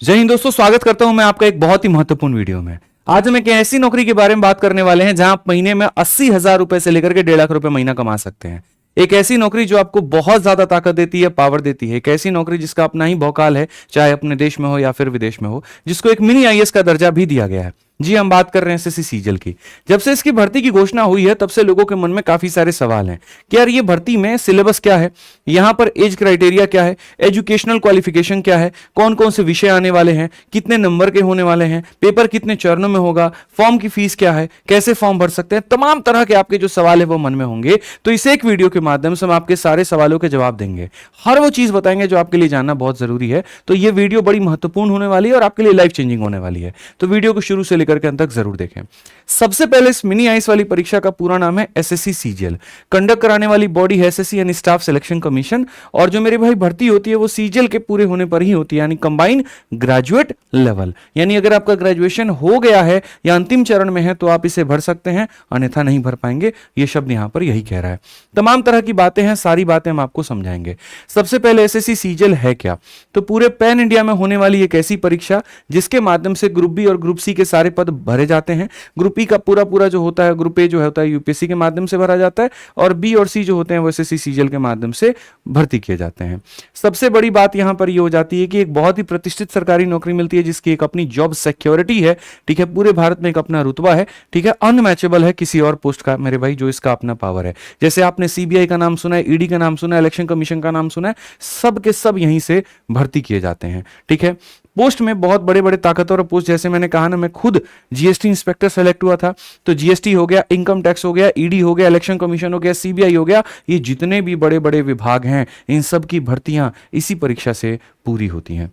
जय हिंद दोस्तों, स्वागत करता हूं मैं आपका एक बहुत ही महत्वपूर्ण वीडियो में। आज हम एक ऐसी नौकरी के बारे में बात करने वाले हैं जहां आप महीने में 80,000 रुपए से लेकर के 1.5 लाख रुपए महीना कमा सकते हैं। एक ऐसी नौकरी जो आपको बहुत ज्यादा ताकत देती है, पावर देती है। एक ऐसी नौकरी जिसका अपना ही भौकाल है, चाहे अपने देश में हो या फिर विदेश में हो, जिसको एक मिनी आईएएस का दर्जा भी दिया गया है। जी, हम बात कर रहे हैं एसएससी सीजीएल की। जब से इसकी भर्ती की घोषणा हुई है तब से लोगों के मन में काफी सारे सवाल हैं कि यार ये भर्ती में सिलेबस क्या है, यहां पर एज क्राइटेरिया क्या है, एजुकेशनल क्वालिफिकेशन क्या है, कौन कौन से विषय आने वाले हैं, कितने नंबर के होने वाले हैं, पेपर कितने चरणों में होगा, फॉर्म की फीस क्या है, कैसे फॉर्म भर सकते हैं। तमाम तरह के आपके जो सवाल है वो मन में होंगे। तो इस एक वीडियो के माध्यम से हम आपके सारे सवालों के जवाब देंगे, हर वो चीज बताएंगे जो आपके लिए जानना बहुत जरूरी है। तो ये वीडियो बड़ी महत्वपूर्ण होने वाली है और आपके लिए लाइफ चेंजिंग होने वाली है। तो वीडियो को शुरू से लेकर के अंत तक जरूर देखें। सबसे पहले इस मिनी आईएएस वाली परीक्षा का पूरा नाम है एसएससी सीजीएल। कंडक्ट कराने वाली बॉडी है एसएससी यानी स्टाफ सिलेक्शन कमीशन। और जो मेरे भाई भर्ती होती है वो सीजीएल के पूरे होने पर ही होती है, यानी कंबाइंड ग्रेजुएट लेवल। यानी अगर आपका ग्रेजुएशन हो गया है या अंतिम चरण में है तो आप इसे भर सकते हैं, अन्यथा नहीं भर पाएंगे। ये शब्द यहां पर यही कह रहा है। तमाम तरह की बातें हैं, सारी बातें हम आपको समझाएंगे। सबसे पहले एसएससी सीजीएल है क्या? तो पूरे पैन इंडिया में होने वाली एक ऐसी परीक्षा जिसके माध्यम से ग्रुप बी और ग्रुप सी के सारे पद भरे जाते हैं। ग्रुप ई का पूरा जो होता है, ग्रुप ए जो होता है यूपीएससी के माध्यम से भरा जाता है, और बी और सी जो होते हैं वो एसएससी सीजीएल के माध्यम से भर्ती किए जाते हैं। सबसे बड़ी बात यहां पर ये हो जाती है कि एक बहुत ही प्रतिष्ठित सरकारी नौकरी मिलती है जिसकी एक अपनी जॉब सिक्योरिटी है। ठीक है, पूरे भारत में एक अपना रुतबा है। ठीक है, अनमैचेबल है किसी और पोस्ट का मेरे भाई, जो इसका अपना पावर है। जैसे आपने सीबीआई का नाम सुना है, ईडी का नाम सुना है, इलेक्शन कमीशन का नाम सुना है, सब के सब यहीं से भर्ती किए जाते हैं। ठीक है, पोस्ट में बहुत बड़े बड़े ताकतवर पोस्ट, जैसे मैंने कहा ना, मैं खुद जीएसटी इंस्पेक्टर सेलेक्ट हुआ था। तो जीएसटी हो गया, इनकम टैक्स हो गया, ईडी हो गया, इलेक्शन कमीशन हो गया, सीबीआई हो गया, ये जितने भी बड़े बड़े विभाग हैं इन सब की भर्तियां इसी परीक्षा से पूरी होती हैं।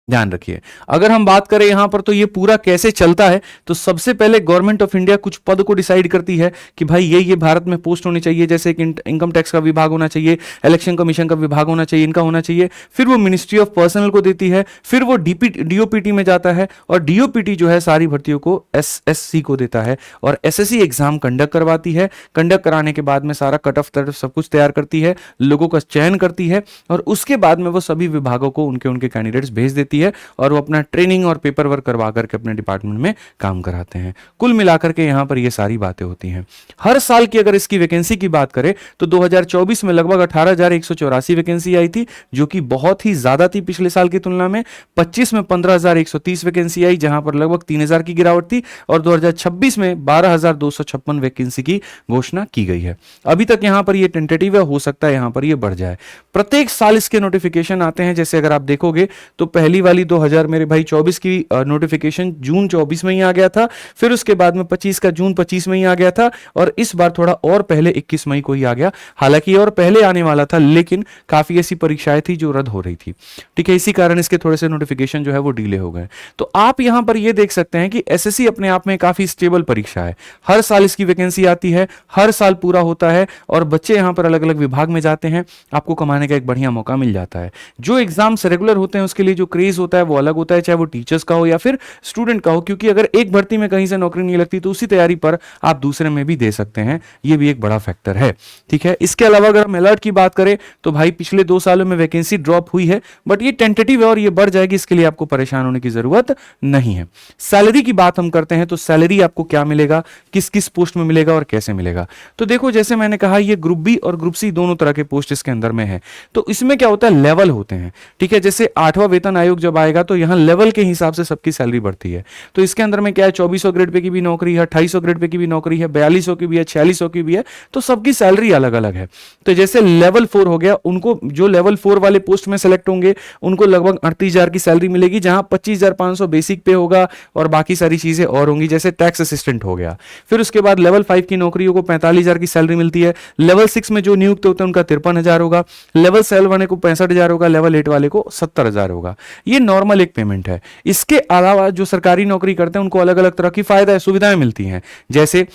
ध्यान रखिए। अगर हम बात करें यहां पर तो ये पूरा कैसे चलता है, तो सबसे पहले गवर्नमेंट ऑफ इंडिया कुछ पद को डिसाइड करती है कि भाई ये भारत में पोस्ट होनी चाहिए। जैसे एक इनकम टैक्स का विभाग होना चाहिए, इलेक्शन कमीशन का विभाग होना चाहिए, इनका होना चाहिए। फिर वो मिनिस्ट्री ऑफ पर्सनल को देती है, फिर वो डीओपीटी में जाता है, और डीओपीटी जो है सारी भर्तियों को एसएससी को देता है, और एसएससी एग्जाम कंडक्ट करवाती है। कंडक्ट कराने के बाद में सारा कट ऑफ तरफ सब कुछ तैयार करती है, लोगों का चयन करती है, और उसके बाद में वो सभी विभागों को उनके उनके कैंडिडेट्स भेज देती है, और वो अपना ट्रेनिंग और पेपर वर्क करवा करके अपने डिपार्टमेंट में काम कराते हैं। कुल मिलाकर के यहां पर ये सारी बातें होती हैं। हर साल की अगर इसकी वैकेंसी की बात करें तो 2024 में लगभग 18,184 वैकेंसी आई थी, जो कि बहुत ही ज्यादा थी पिछले साल की तुलना में। 25 में 15,130 वैकेंसी आई, जहां पर लगभग 3,000 की गिरावट थी, और 2026 में 12,256 वैकेंसी की घोषणा की गई है। अभी तक यहां पर ये टेंटेटिव है, हो सकता है यहां पर ये बढ़ जाए। प्रत्येक साल इसके नोटिफिकेशन आते हैं। जैसे अगर आप देखोगे तो पहली वाली 2000 मेरे भाई 24 की नोटिफिकेशन जून 24 में ही आ गया था, फिर उसके बाद में 25 का जून 25 में ही आ गया था, और इस बार थोड़ा और पहले 21 मई को ही आ गया। हालांकि और पहले आने वाला था, लेकिन काफी ऐसी परीक्षाएं थी जो रद्द हो रही थी। ठीक है, इसी कारण इसके थोड़े से नोटिफिकेशन जो है वो डिले हो गए। तो आप यहां पर ये देख सकते हैं कि एसएससी अपने आप में काफी स्टेबल परीक्षा है। हर साल इसकी वैकेंसी आती है, हर साल पूरा होता है, और बच्चे यहां पर अलग अलग विभाग में जाते हैं। आपको कमाने का एक बढ़िया मौका मिल जाता है। जो एग्जाम्स रेगुलर होते हैं उसके लिए जो क्रेज होता है वो अलग होता है, चाहे वो टीचर्स का हो या फिर स्टूडेंट का हो, क्योंकि अगर एक भर्ती में कहीं से नौकरी नहीं लगती तो उसी तैयारी पर आप दूसरे में भी दे सकते हैं। ये भी एक बड़ा फैक्टर है। ठीक है, इसके अलावा अगर हम अलर्ट की बात करें तो भाई पिछले 2 सालों में वैकेंसी ड्रॉप हुई है, बट ये टेंटेटिव है और ये बढ़ जाएगी, इसके लिए आपको परेशान होने की जरूरत नहीं है। सैलरी की बात हम करते हैं तो सैलरी आपको क्या मिलेगा, किस किस पोस्ट में मिलेगा और कैसे मिलेगा। तो देखो, जैसे मैंने कहा, ये ग्रुप बी और ग्रुप सी दोनों तरह के पोस्ट इसके अंदर में है। तो इसमें क्या होता है, लेवल होते हैं। ठीक है, जैसे 8वां वेतन आयोग जब आएगा तो यहां लेवल के हिसाब से सबकी सैलरी बढ़ती है। तो इसके अंदर में क्या है, 2400 ग्रेड पे की भी नौकरी है, 2800 ग्रेड पे की भी नौकरी है, 4200 की भी है, 4600 की भी है। तो सबकी सैलरी अलग अलग है। तो जैसे लेवल 4 हो गया, उनको जो लेवल 4 वाले पोस्ट में सेलेक्ट होंगे उनको लगभग 38,000 की सैलरी मिलेगी, जहां 25,500 बेसिक पे होगा और बाकी सारी चीजें और होंगी, जैसे टैक्स असिस्टेंट हो गया। फिर उसके बाद लेवल 5 की नौकरियों को 45,000 की सैलरी मिलती है। लेवल 6 में जो नियुक्त होते हैं उनका 53,000 होगा। लेवल 7 वाले को 65,000 होगा, लेवल 8 वाले को 70,000 होगा। ये नॉर्मल एक पेमेंट है। इसके अलावा जो सरकारी नौकरी करते हैं उनको अलग अलग तरह की फायदा सुविधाएं मिलती हैं। जैसे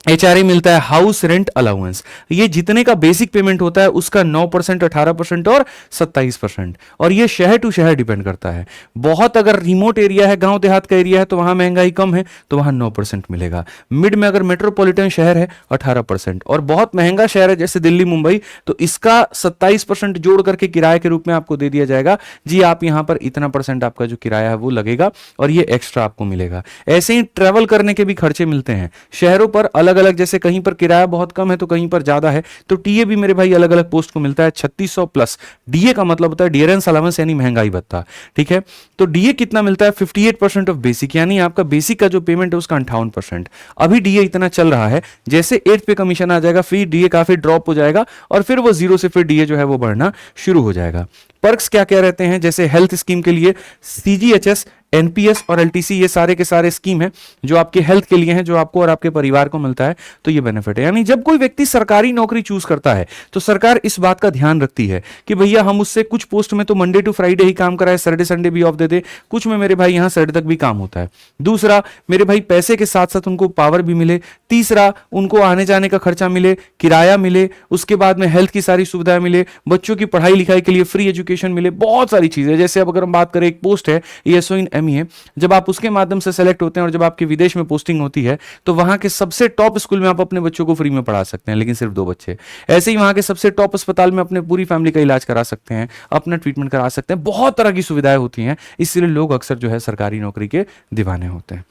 HRA मिलता है, हाउस रेंट अलाउंस। ये जितने का बेसिक पेमेंट होता है उसका 9%, 18% और 27%। और ये शहर टू शहर डिपेंड करता है। बहुत अगर रिमोट एरिया है, गांव देहात का एरिया है, तो वहां महंगाई कम है तो वहां 9% मिलेगा। मिड में अगर मेट्रोपॉलिटन शहर है 18%, और बहुत महंगा शहर है जैसे दिल्ली मुंबई तो इसका 27% जोड़ करके किराए के रूप में आपको दे दिया जाएगा। जी आप यहां पर इतना परसेंट आपका जो किराया है वो लगेगा और ये एक्स्ट्रा आपको मिलेगा। ऐसे ही ट्रेवल करने के भी खर्चे मिलते हैं शहरों पर अलग अलग, जैसे कहीं पर किराया बहुत कम है तो कहीं पर ज्यादा है, तो टीए भी मेरे भाई अलग अलग पोस्ट को मिलता है 3600 प्लस। डीए का मतलब होता है डियरेंस अलाउंस यानी महंगाई भत्ता, ठीक है। तो डीए कितना मिलता है? 58% ऑफ बेसिक, यानी आपका बेसिक का जो पेमेंट है उसका 58%। अभी डीए इतना चल रहा है, जैसे 8th पे कमीशन आ जाएगा फिर डीए काफी ड्रॉप हो जाएगा और फिर वो जीरो से फिर डीए जो है वो बढ़ना शुरू हो जाएगा। पर्क्स क्या क्या रहते हैं? जैसे हेल्थ स्कीम के लिए सीजीएचएस, एनपीएस और एलटीसी, ये सारे के सारे स्कीम है जो आपके हेल्थ के लिए हैं, जो आपको और आपके परिवार को मिलता है, तो ये बेनिफिट है। यानी जब कोई व्यक्ति सरकारी नौकरी चूज करता है तो सरकार इस बात का ध्यान रखती है कि भैया हम उससे कुछ पोस्ट में तो मंडे टू फ्राइडे ही काम कराए, सैटरडे संडे भी ऑफ दे दे, कुछ में मेरे भाई यहां सैटरडे तक भी काम होता है। दूसरा, मेरे भाई पैसे के साथ साथ उनको पावर भी मिले। तीसरा, उनको आने जाने का खर्चा मिले, किराया मिले, उसके बाद में हेल्थ की सारी सुविधाएं मिले, बच्चों की पढ़ाई लिखाई के लिए फ्री एजुकेशन मिले, बहुत सारी चीजें। जैसे अब अगर हम बात करें, एक पोस्ट है ESO इन ME, जब आप उसके माध्यम से सेलेक्ट होते हैं और जब आपकी विदेश में पोस्टिंग होती है तो वहां के सबसे टॉप स्कूल में आप अपने बच्चों को फ्री में पढ़ा सकते हैं, लेकिन सिर्फ 2 बच्चे। ऐसे ही वहां के सबसे टॉप अस्पताल में अपने पूरी फैमिली का इलाज करा सकते हैं, अपना ट्रीटमेंट करा सकते हैं, बहुत तरह की सुविधाएं होती हैं। इसलिए लोग अक्सर जो है सरकारी नौकरी के दीवाने होते हैं।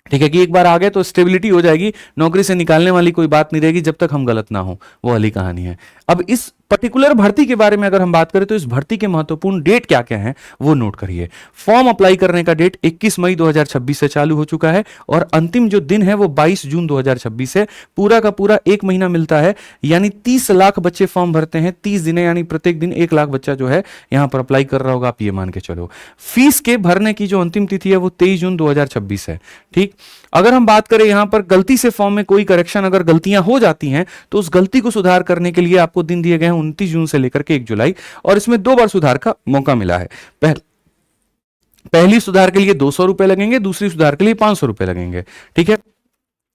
ठीक है कि एक बार आ गए तो स्टेबिलिटी हो जाएगी, नौकरी से निकालने वाली कोई बात नहीं रहेगी जब तक हम गलत ना हो, वो वाली कहानी है। अब इस पर्टिकुलर भर्ती के बारे में अगर हम बात करें तो इस भर्ती के महत्वपूर्ण डेट क्या क्या हैं वो नोट करिए। फॉर्म अप्लाई करने का डेट 21 मई 2026 से चालू हो चुका है और अंतिम जो दिन है वो 22 जून 2026 है। पूरा का पूरा 1 महीना मिलता है, यानी 30 लाख बच्चे फॉर्म भरते हैं 30 दिन, यानी प्रत्येक दिन 1 लाख बच्चा जो है यहां पर अप्लाई कर रहा होगा, आप ये मान के चलो। फीस के भरने की जो अंतिम तिथि है वो 23 जून 2026 है। ठीक, अगर हम बात करें यहां पर गलती से फॉर्म में कोई करेक्शन, अगर गलतियां हो जाती हैं तो उस गलती को सुधार करने के लिए आपको दिन दिए गए हैं 29 जून से लेकर के 1 जुलाई, और इसमें 2 बार सुधार का मौका मिला है। पहली सुधार के लिए 200 रुपए लगेंगे, दूसरी सुधार के लिए 500 रुपए लगेंगे। ठीक है,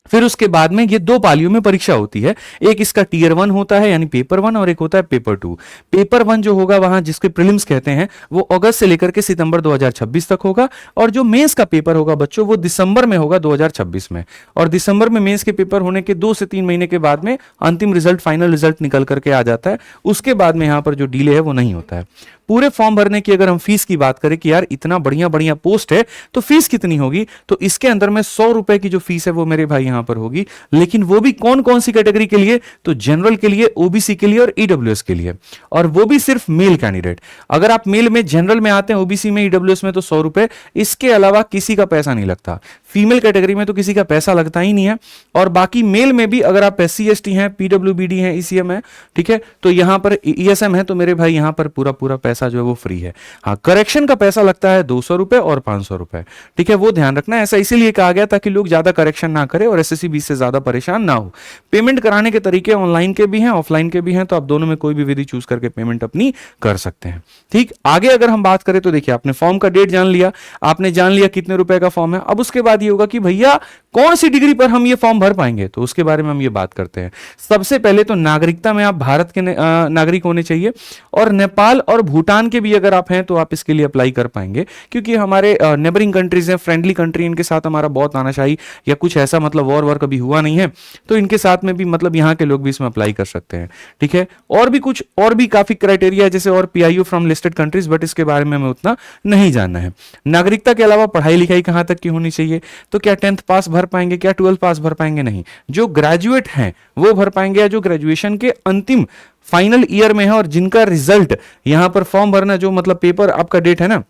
फिर उसके बाद में ये 2 पालियों में परीक्षा होती है। एक इसका टियर 1 होता है यानी पेपर 1, और एक होता है पेपर 2। पेपर 1 जो होगा वहां जिसके प्रीलिम्स कहते हैं वो अगस्त से लेकर के सितंबर 2026 तक होगा, और जो मेंस का पेपर होगा बच्चों वो दिसंबर में होगा 2026 में। और दिसंबर में मेंस के पेपर होने के 2 से 3 महीने के बाद में अंतिम रिजल्ट, फाइनल रिजल्ट निकल करके आ जाता है। उसके बाद में यहां पर जो डिले है वो नहीं होता है। पूरे फॉर्म भरने की अगर हम फीस की बात करें कि यार इतना बढ़िया बढ़िया पोस्ट है तो फीस कितनी होगी, तो इसके अंदर में 100 रुपए की जो फीस है वो मेरे भाई यहां पर होगी। लेकिन वो भी कौन कौन सी कैटेगरी के लिए, तो जनरल के लिए, ओबीसी के लिए और ईडब्ल्यूएस के लिए, और वो भी सिर्फ मेल कैंडिडेट। अगर आप मेल में, जनरल में आते हैं, ओबीसी में, ईडब्ल्यूएस में तो 100 रुपए, इसके अलावा किसी का पैसा नहीं लगता। फीमेल कैटेगरी में तो किसी का पैसा लगता ही नहीं है, और बाकी मेल में भी अगर आप SC ST हैं, PWBD हैं, ECM है, ठीक है, तो यहां पर ESM है, तो मेरे भाई यहां पर पूरा पूरा पैसा जो है वो फ्री है। हाँ, करेक्शन का पैसा लगता है 200 रुपए और 500 रुपए। ठीक है, वो ध्यान रखना है। ऐसा इसीलिए कहा गया ताकि लोग ज्यादा करेक्शन ना करें और SSC 20 से ज्यादा परेशान ना हो। पेमेंट कराने के तरीके ऑनलाइन के भी हैं, ऑफलाइन के भी हैं, तो आप दोनों में कोई भी विधि चूज करके पेमेंट अपनी कर सकते हैं। ठीक, आगे अगर हम बात करें तो देखिए, आपने फॉर्म का डेट जान लिया, आपने जान लिया कितने रुपए का फॉर्म है। अब उसके बाद ये होगा कि भैया कौन सी डिग्री पर हम ये फॉर्म भर पाएंगे, तो उसके बारे में हम ये बात करते हैं। सबसे पहले तो नागरिकता में आप भारत के नागरिक होने चाहिए, और नेपाल और भूटान के भी अगर आप हैं तो आप इसके लिए अप्लाई कर पाएंगे, क्योंकि हमारे नेबरिंग कंट्रीज हैं, फ्रेंडली कंट्री, इनके साथ हमारा बहुत आनाशाही या कुछ ऐसा मतलब वॉर कभी हुआ नहीं है, तो इनके साथ में भी मतलब यहाँ के लोग भी इसमें अप्लाई कर सकते हैं। ठीक है, और भी कुछ और भी काफी क्राइटेरिया है, जैसे और PIO from listed countries, but इसके बारे में हमें उतना नहीं जानना है। नागरिकता के अलावा पढ़ाई लिखाई कहां तक की होनी चाहिए, तो क्या 10th पास भर पाएंगे, क्या 12th पास भर पाएंगे, नहीं। जो ग्रेजुएट हैं वो भर पाएंगे, या जो ग्रेजुएशन के अंतिम फाइनल ईयर में है और जिनका रिजल्ट यहां पर फॉर्म भरना, जो मतलब पेपर आपका डेट है ना,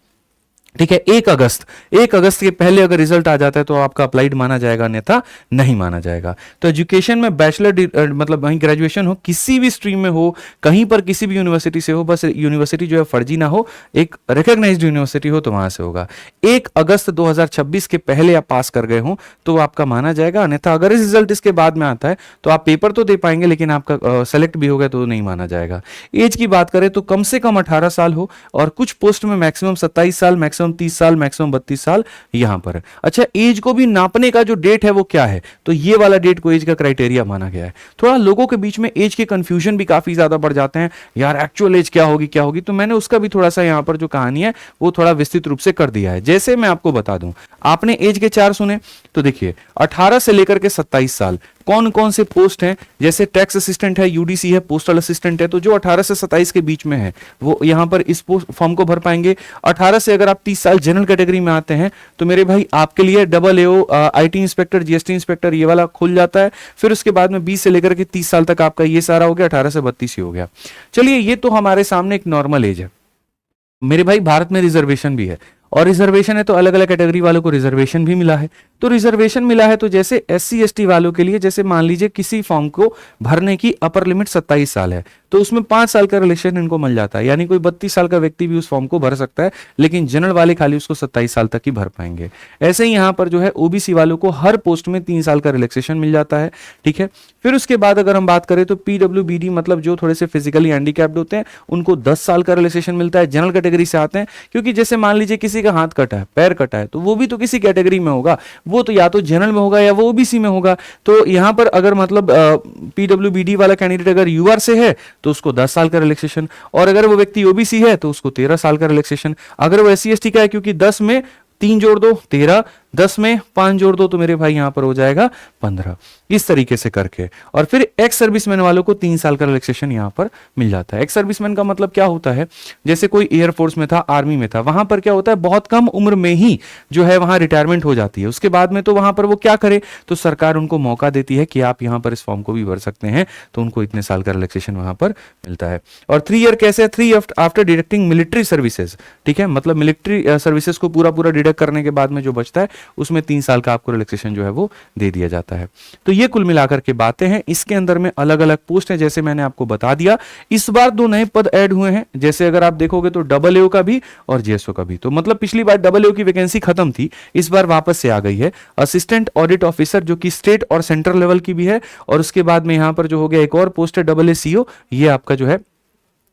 ठीक है, 1 अगस्त के पहले अगर रिजल्ट आ जाता है तो आपका अप्लाइड माना जाएगा, अन्यथा नहीं माना जाएगा। तो एजुकेशन में बैचलर मतलब वहीं ग्रेजुएशन हो, किसी भी स्ट्रीम में हो, कहीं पर किसी भी यूनिवर्सिटी से हो, बस यूनिवर्सिटी जो है फर्जी ना हो, एक रिकॉग्नाइज्ड यूनिवर्सिटी हो तो वहां से होगा। 1 अगस्त 2026 के पहले आप पास कर गए हो तो आपका माना जाएगा, अन्यथा अगर इस रिजल्ट इसके बाद में आता है तो आप पेपर तो दे पाएंगे लेकिन आपका सेलेक्ट भी हो गया तो नहीं माना जाएगा। एज की बात करें तो कम से कम 18 साल हो, और कुछ पोस्ट में मैक्सिमम 27 साल, मैक्सिमम मैक्सिमम 30 साल, मैक्सिमम 32 साल यहां पर। अच्छा, एज को भी नापने का जो डेट है वो क्या है, तो ये वाला डेट को एज का क्राइटेरिया माना गया है। थोड़ा लोगों के बीच में एज के कंफ्यूजन भी काफी ज्यादा बढ़ जाते हैं, यार एक्चुअल एज क्या होगी क्या होगी, तो मैंने उसका भी थोड़ा सा यहां पर जो कहानी है वो थोड़ा विस्तृत रूप से कर दिया है। जैसे मैं आपको बता दूं, आपने एज के 4 सुने, तो देखिए 18 से लेकर के 27 साल कौन कौन से पोस्ट हैं, जैसे टैक्स असिस्टेंट है, यूडीसी है, पोस्टल असिस्टेंट है, तो जो 18 से 27 के बीच में है वो यहां पर इस फॉर्म को भर पाएंगे। 18 से अगर आप 30 साल जनरल कैटेगरी में आते हैं तो मेरे भाई आपके लिए double AO, IT inspector, GST inspector ये वाला खुल जाता है। फिर उसके बाद में 20 से लेकर के 30 साल तक आपका ये सारा हो गया, 18 से 32 ही हो गया। चलिए, ये तो हमारे सामने एक नॉर्मल एज है। मेरे भाई भारत में रिजर्वेशन भी है, और रिजर्वेशन है तो अलग अलग कैटेगरी वालों को रिजर्वेशन भी मिला है। तो रिजर्वेशन मिला है तो जैसे एससी एसटी वालों के लिए, जैसे मान लीजिए किसी फॉर्म को भरने की अपर लिमिट 27 साल है, तो उसमें 5 साल का रिलेक्शन इनको मिल जाता है, यानी कोई 32 साल का व्यक्ति भी उस फॉर्म को भर सकता है, लेकिन जनरल वाले खाली उसको 27 साल तक ही भर पाएंगे। ऐसे ही यहां पर जो है ओबीसी वालों को हर पोस्ट में 3 साल का रिलैक्सेशन मिल जाता है, ठीक है। फिर उसके बाद अगर हम बात करें तो पीडब्ल्यूबीडी मतलब जो थोड़े से फिजिकली हैंडीकैप्ड होते हैं उनको 10 साल का रिलैक्सेशन मिलता है, जनरल कैटेगरी से आते हैं, क्योंकि जैसे मान लीजिए किसी का हाथ कटा है, पैर कटा है, तो वो भी तो किसी कैटेगरी में होगा, वो तो या तो जनरल में होगा या वो ओबीसी में होगा। तो यहां पर अगर मतलब पीडब्ल्यूबीडी वाला कैंडिडेट अगर यूआर से है तो उसको 10 साल का रिलैक्सेशन, और अगर वो व्यक्ति ओबीसी है तो उसको 13 साल का रिलैक्सेशन। अगर वो एससी एसटी का है, क्योंकि 10 में 3 जोड़ दो 13, 10 में 5 जोड़ दो तो मेरे भाई यहां पर हो जाएगा 15, इस तरीके से करके। और फिर एक्स सर्विसमैन वालों को 3 साल का रिलैक्सेशन यहां पर मिल जाता है। एक्स सर्विसमैन का मतलब क्या होता है, जैसे कोई एयरफोर्स में था, आर्मी में था, वहां पर क्या होता है बहुत कम उम्र में ही जो है वहां रिटायरमेंट हो जाती है। उसके बाद में तो वहां पर वो क्या करे, तो सरकार उनको मौका देती है कि आप यहां पर इस फॉर्म को भी भर सकते हैं, तो उनको इतने साल का रिलैक्सेशन वहां पर मिलता है। और 3 ईयर कैसे है, 3 आफ्टर डिडक्टिंग मिलिट्री सर्विसेज, ठीक है, मतलब मिलिट्री सर्विसेज को पूरा पूरा डिडक्ट करने के बाद में जो बचता है उसमें 3 साल का आपको रिलैक्सेशन जो है वो दे दिया जाता है। तो ये कुल मिलाकर के बातें हैं। इसके अंदर में अलग अलग पोस्ट है, जैसे मैंने आपको बता दिया। इस बार 2 नए पद ऐड हुए हैं, जैसे अगर आप देखोगे तो डबल एओ का भी और जेएसओ का भी। तो मतलब पिछली बार डबल एओ की वैकेंसी खत्म थी, इस बार वापस से आ गई है। असिस्टेंट ऑडिट ऑफिसर जो कि स्टेट और सेंट्रल लेवल की भी है, और उसके बाद में यहां पर जो हो गया एक और पोस्ट है डबल एसीओ, ये आपका जो है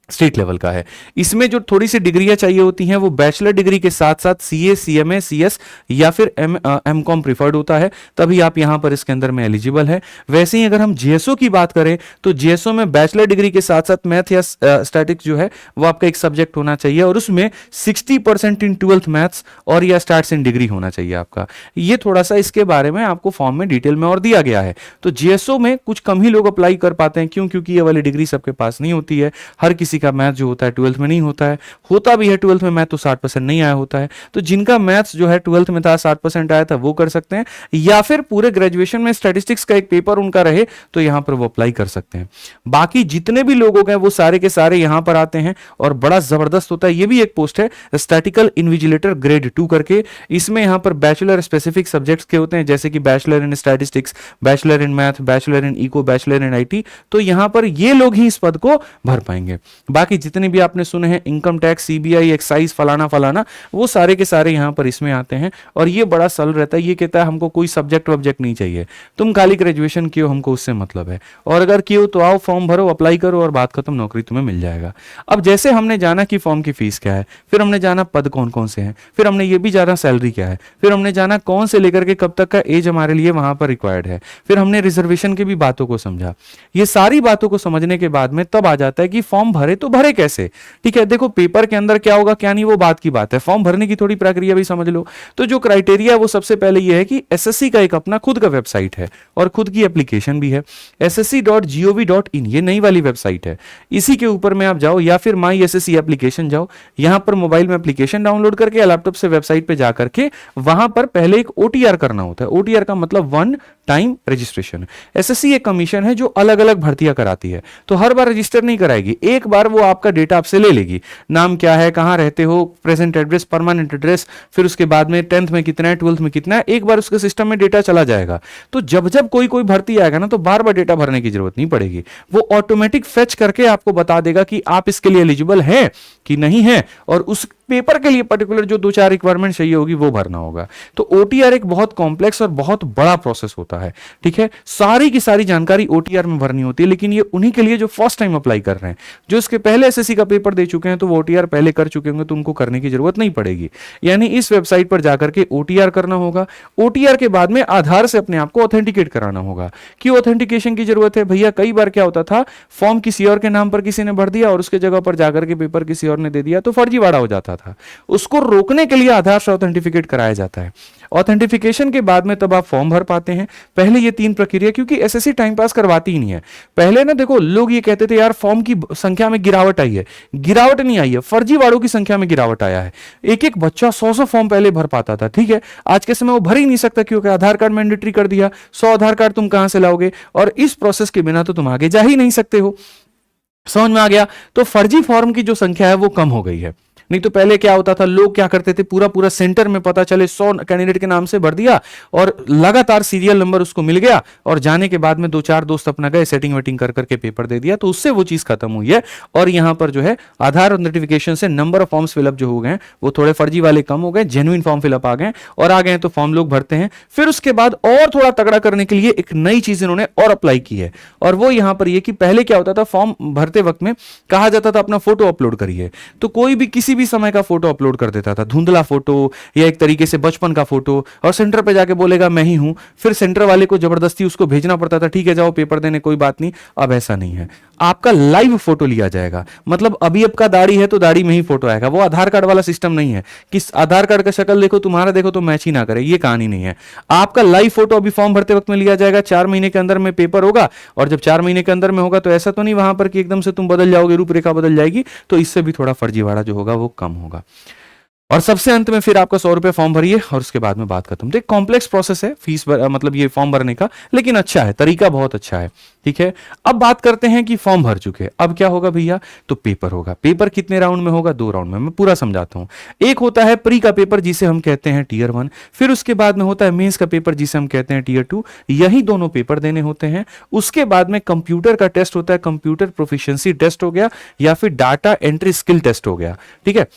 स्टेट लेवल का है। इसमें जो थोड़ी सी डिग्रियां चाहिए होती हैं वो बैचलर डिग्री के साथ साथ सीए, सीएमए, सीएस या फिर एमकॉम प्रीफर्ड होता है, तभी आप यहां पर इसके अंदर में एलिजिबल है। वैसे ही अगर हम जेएसओ की बात करें तो जेएसओ में बैचलर डिग्री के साथ साथ मैथ या स्टैटिक्स जो है वो आपका एक सब्जेक्ट होना चाहिए, और उसमें 60% इन 12th मैथ्स और या स्टार्ट्स इन डिग्री होना चाहिए आपका। ये थोड़ा सा इसके बारे में आपको फॉर्म में डिटेल में और दिया गया है। तो जेएसओ में कुछ कम ही लोग अप्लाई कर पाते हैं, क्यों, क्योंकि ये वाली डिग्री सबके पास नहीं होती है। हर किसी का मैथ जो होता है 12th में नहीं होता है, होता भी है 12th में मैथ तो 60% नहीं आया होता है। तो जिनका मैथ्स जो है 12th में था 60% आया था वो कर सकते हैं, या फिर पूरे ग्रेजुएशन में स्टैटिस्टिक्स का एक पेपर उनका रहे तो यहां पर वो अप्लाई कर सकते हैं। बाकी जितने भी लोग हैं वो सारे के सारे यहां पर आते हैं, और बड़ा जबरदस्त होता है। ये भी एक पोस्ट है स्टैटिकल इन्विजिलेटर ग्रेड 2 करके। इसमें यहां पर बैचलर स्पेसिफिक सब्जेक्ट्स के होते हैं, जैसे कि bachelor in statistics, bachelor in math, bachelor in eco, bachelor in IT. तो यहां पर ये लोग ही इस पद को भर पाएंगे। बाकी जितने भी आपने सुने हैं इनकम टैक्स, सीबीआई, एक्साइज, फलाना फलाना, वो सारे के सारे यहां पर इसमें आते हैं। और ये बड़ा सरल रहता है, ये कहता है हमको कोई सब्जेक्ट वब्जेक्ट नहीं चाहिए, तुम खाली ग्रेजुएशन किए हो, हमको उससे मतलब है, और अगर किए हो तो आओ फॉर्म भरो, अप्लाई करो और बात खत्म, नौकरी तुम्हें मिल जाएगा। अब जैसे हमने जाना कि फॉर्म की फीस क्या है, फिर हमने जाना पद कौन कौन से हैं, फिर हमने ये भी जाना सैलरी क्या है, फिर हमने जाना कौन से लेकर के कब तक का एज हमारे लिए वहां पर रिक्वायर्ड है, फिर हमने रिजर्वेशन की भी बातों को समझा। ये सारी बातों को समझने के बाद में तब आ जाता है कि फॉर्म भरे तो भरे कैसे। ठीक है, देखो पेपर के अंदर क्या होगा क्या नहीं वो बात की बात है, फॉर्म भरने की थोड़ी प्रक्रिया भी समझ लो। तो जो क्राइटेरिया है वो सबसे पहले ये है कि एसएससी का एक अपना खुद का वेबसाइट है और खुद की एप्लीकेशन भी है, ssc.gov.in, ये नई वाली वेबसाइट है। इसी के ऊपर में आप जाओ, या फिर माई एसएससी एप्लीकेशन जाओ, यहां पर मोबाइल में एप्लीकेशन डाउनलोड करके या लैपटॉप से वेबसाइट पे जाकर के वहां पर पहले एक ओटीआर करना होता है। ओटीआर का मतलब वन टाइम रजिस्ट्रेशन। एसएससी एक कमीशन है जो अलग अलग भर्तियां कराती है, तो हर बार रजिस्टर नहीं कराएगी, एक बार वो आपका डेटा आपसे ले लेगी, नाम क्या है, कहां रहते हो, प्रेजेंट एड्रेस, परमानेंट एड्रेस, फिर उसके बाद में 10th में कितना है, 12th में कितना है, एक बार उसके सिस्टम में डेटा चला जाएगा। तो जब जब कोई कोई भर्ती आएगा ना तो बार बार डेटा भरने की जरूरत नहीं पड़ेगी, वो ऑटोमेटिक फेच करके आपको बता देगा कि आप इसके लिए एलिजिबल हैं कि नहीं है, और उस पेपर के लिए पर्टिकुलर जो 2-4 रिक्वायरमेंट चाहिए होगी वो भरना होगा। तो ओटीआर एक बहुत कॉम्प्लेक्स और बहुत बड़ा प्रोसेस होता है। ठीक है, सारी की सारी जानकारी ओटीआर में भरनी होती है, लेकिन ये उन्हीं के लिए जो फर्स्ट टाइम अप्लाई कर रहे हैं, जो इस उसके पहले एसएससी का पेपर दे चुके हैं तो वो ओटीआर पहले कर चुके होंगे, तो उनको करने की जरूरत नहीं पड़ेगी। यानी इस वेबसाइट पर जाकर के ओटीआर करना होगा। ओटीआर के बाद में आधार से अपने आप को ऑथेंटिकेट कराना होगा। क्यों ऑथेंटिकेशन की जरूरत है भैया? कई बार क्या होता था, फॉर्म किसी और के नाम पर किसी ने भर दिया और उसके जगह पर जाकर के पेपर किसी और ने दे दिया, तो फर्जीवाड़ा हो जाता था। उसको रोकने के लिए आधार से ऑथेंटिफिकेट कराया जाता है। ऑथेंटिफिकेशन के बाद में तब आप फॉर्म भर पाते हैं। पहले ये 3 प्रक्रिया, क्योंकि एसएससी टाइम पास करवाती ही नहीं है। पहले ना देखो, लोग ये कहते थे यार फॉर्म की संख्या में गिरावट आई है। गिरावट नहीं आई है, फर्जीवाड़ों की संख्या में गिरावट आया है। एक एक बच्चा 100 फॉर्म पहले भर पाता था, ठीक है। आज के समय वो भर ही नहीं सकता, क्योंकि आधार कार्ड मैंडेटरी कर दिया। 100 आधार कार्ड तुम कहां से लाओगे? और इस प्रोसेस के बिना तो तुम आगे जा ही नहीं सकते हो। समझ में आ गया? तो फर्जी फॉर्म की जो संख्या है वो कम हो गई है। नहीं तो पहले क्या होता था, लोग क्या करते थे, पूरा पूरा सेंटर में पता चले 100 कैंडिडेट के नाम से भर दिया और लगातार सीरियल नंबर उसको मिल गया, और जाने के बाद में 2-4 दोस्त अपना गए सेटिंग वेटिंग कर करके पेपर दे दिया। तो उससे वो चीज खत्म हुई है। और यहां पर जो है आधार नोटिफिकेशन से नंबर ऑफ फॉर्म्स फिलअप जो हो गए वो थोड़े फर्जी वाले कम हो गए, जेन्युइन फॉर्म फिलअप आ गए और आ गए तो फॉर्म लोग भरते हैं। फिर उसके बाद और थोड़ा तगड़ा करने के लिए एक नई चीज इन्होंने और अप्लाई की है, और वो यहां पर ये कि पहले क्या होता था, फॉर्म भरते वक्त में कहा जाता था अपना फोटो अपलोड करिए। तो कोई भी किसी भी समय का फोटो अपलोड कर देता था, धुंधला फोटो या एक तरीके से बचपन का फोटो, और सेंटर पे जाके बोलेगा मैं ही हूं। फिर सेंटर वाले को जबरदस्ती उसको भेजना पड़ता था, ठीक है जाओ पेपर देने, कोई बात नहीं। अब ऐसा नहीं है, आपका लाइव फोटो लिया जाएगा। मतलब अभी आपका दाढ़ी है तो दाढ़ी में ही फोटो आएगा। वो आधार कार्ड वाला सिस्टम नहीं है कि आधार कार्ड का शक्ल देखो तुम्हारा देखो तो मैच ही ना करे, ये कहानी नहीं है। आपका लाइव फोटो अभी फॉर्म भरते वक्त में लिया जाएगा। 4 महीने के अंदर में पेपर होगा, और जब 4 महीने के अंदर में होगा तो ऐसा तो नहीं वहां पर कि एकदम से तुम बदल जाओगे, रूपरेखा बदल जाएगी। तो इससे भी थोड़ा फर्जीवाड़ा जो होगा वो कम होगा। और सबसे अंत में फिर आपका 100 रुपए फॉर्म भरिए और उसके बाद में बात खत्म। तो एक कॉम्प्लेक्स प्रोसेस है मतलब ये फॉर्म भरने का, लेकिन अच्छा है, तरीका बहुत अच्छा है, ठीक है। अब बात करते हैं कि फॉर्म भर चुके, अब क्या होगा भैया? तो पेपर होगा। पेपर कितने राउंड में होगा? 2 राउंड में। मैं पूरा समझाता हूं। एक होता है प्री का पेपर जिसे हम कहते हैं टीयर 1, फिर उसके बाद में होता है मेंस का पेपर जिसे हम कहते हैं टीयर 2। यही दोनों पेपर देने होते हैं। उसके बाद में कंप्यूटर का टेस्ट होता है, कंप्यूटर प्रोफिशिएंसी टेस्ट हो गया या फिर डाटा एंट्री स्किल टेस्ट हो गया, ठीक है।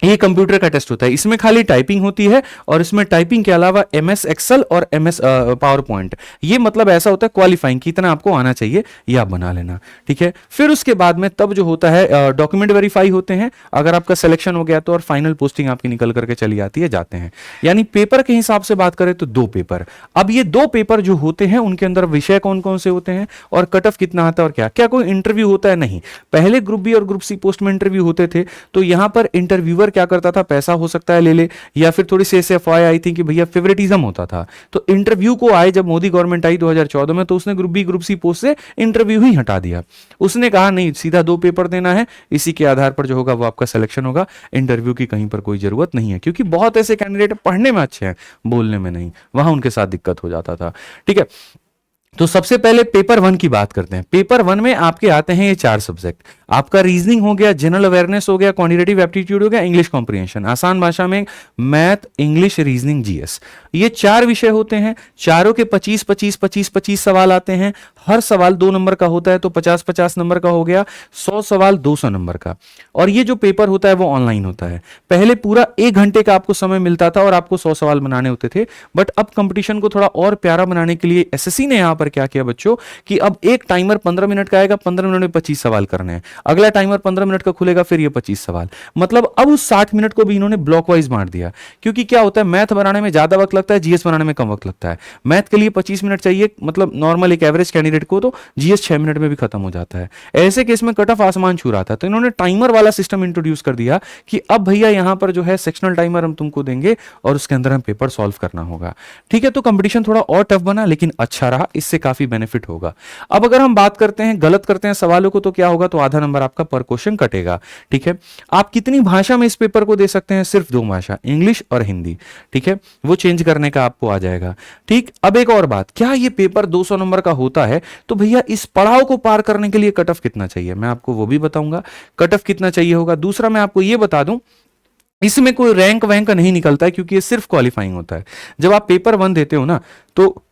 ये कंप्यूटर का टेस्ट होता है। इसमें खाली टाइपिंग होती है, और इसमें टाइपिंग के अलावा एमएस एक्सेल और एमएस पावर पॉइंट, ये मतलब ऐसा होता है क्वालिफाइंग कि इतना आपको आना चाहिए, ये आप बना लेना, ठीक है। फिर उसके बाद में तब जो होता है डॉक्यूमेंट वेरीफाई होते हैं। अगर आपका सिलेक्शन हो गया तो, और फाइनल पोस्टिंग आपकी निकल करके चली आती है, जाते हैं। यानी पेपर के हिसाब से बात करें तो 2 पेपर। अब ये 2 पेपर जो होते हैं उनके अंदर विषय कौन कौन से होते हैं और कट ऑफ कितना आता है और क्या क्या कोई इंटरव्यू होता है? नहीं। पहले ग्रुप बी और ग्रुप सी पोस्ट में इंटरव्यू होते थे, तो यहां पर इंटरव्यूअर क्या करता था, पैसा हो सकता है ले ले, या फिर थोड़ी सी ऐसे अफवाह आई थी कि भैया फेवरेटिज्म होता था। तो इंटरव्यू को आए जब मोदी गवर्नमेंट आई 2014 में, तो उसने group B group C post से इंटरव्यू ही हटा दिया। उसने कहा नहीं, सीधा 2 पेपर देना है, इसी के आधार पर जो होगा वो आपका सिलेक्शन होगा। इंटरव्यू की कहीं पर कोई जरूरत नहीं है, क्योंकि बहुत ऐसे कैंडिडेट पढ़ने में अच्छे हैं, बोलने में नहीं, वहां उनके साथ दिक्कत हो जाता था, ठीक है। तो सबसे पहले पेपर 1 की बात करते हैं। पेपर 1 में आपके आते हैं ये 4 सब्जेक्ट। आपका रीजनिंग हो गया, जनरल अवेयरनेस हो गया, क्वांटिटेटिव एप्टीट्यूड हो गया, इंग्लिश कॉम्प्रिहेंशन, आसान भाषा में मैथ, इंग्लिश, रीजनिंग, जीएस। ये 4 विषय होते हैं। चारों के 25-25-25-25 सवाल आते हैं। हर सवाल 2 नंबर का होता है, तो 50-50 नंबर का हो गया। 100 सवाल 200 नंबर का। और ये जो पेपर होता है वो ऑनलाइन होता है। पहले पूरा 1 घंटे का आपको समय मिलता था और आपको 100 सवाल बनाने होते थे। बट अब कंपटीशन को थोड़ा और प्यारा बनाने के लिए एसएससी ने यहां पर क्या किया बच्चों, कि अब एक टाइमर 15 मिनट का आएगा, 15 मिनट में 25 सवाल करने हैं। अगला टाइमर 15 मिनट का खुलेगा, फिर ये 25 सवाल। मतलब अब उस 60 मिनट को भी इन्होंने ब्लॉक वाइज बांट दिया। क्योंकि क्या होता है, मैथ बनाने में ज्यादा वक्त लगता है, जीएस बनाने में कम वक्त लगता है। मैथ के लिए 25 मिनट चाहिए, मतलब नॉर्मल एक एवरेज कैंडिडेट को, तो जीएस 6 मिनट में भी खत्म हो जाता है। ऐसे केस में कट ऑफ आसमान छू रहा था, तो इन्होंने टाइमर वाला सिस्टम इंट्रोड्यूस कर दिया कि अब भैया यहां पर जो है सेक्शनल टाइमर हम तुमको देंगे और उसके अंदर हम पेपर सॉल्व करना होगा, ठीक है। तो कंपटीशन थोड़ा और टफ बना, लेकिन अच्छा रहा, इससे काफी बेनिफिट होगा। अब अगर हम बात करते हैं गलत करते हैं सवालों को, तो क्या होगा, तो आधा नंबर आपका पर क्वेश्चन कटेगा, ठीक है। आप कितनी भाषा में इस पेपर को दे सकते हैं? सिर्फ 2 भाषा, इंग्लिश और हिंदी, ठीक है। वो चेंज करने का आपको आ जाएगा, ठीक। अब एक और बात, क्या ये पेपर 200 नंबर का होता है, तो भैया इस पड़ाव को पार करने के लिए कट ऑफ कितना चाहिए, मैं आपको वो भी बताऊंगा, कट ऑफ कितना चाहिए होगा। दूसरा मैं आपको ये बता दूं, इसमें कोई रैंक वैंक नहीं निकलता है, क्योंकि ये सिर्फ क्वालिफाइंग होता है। जब आप पेपर 1 देते हो ना, तो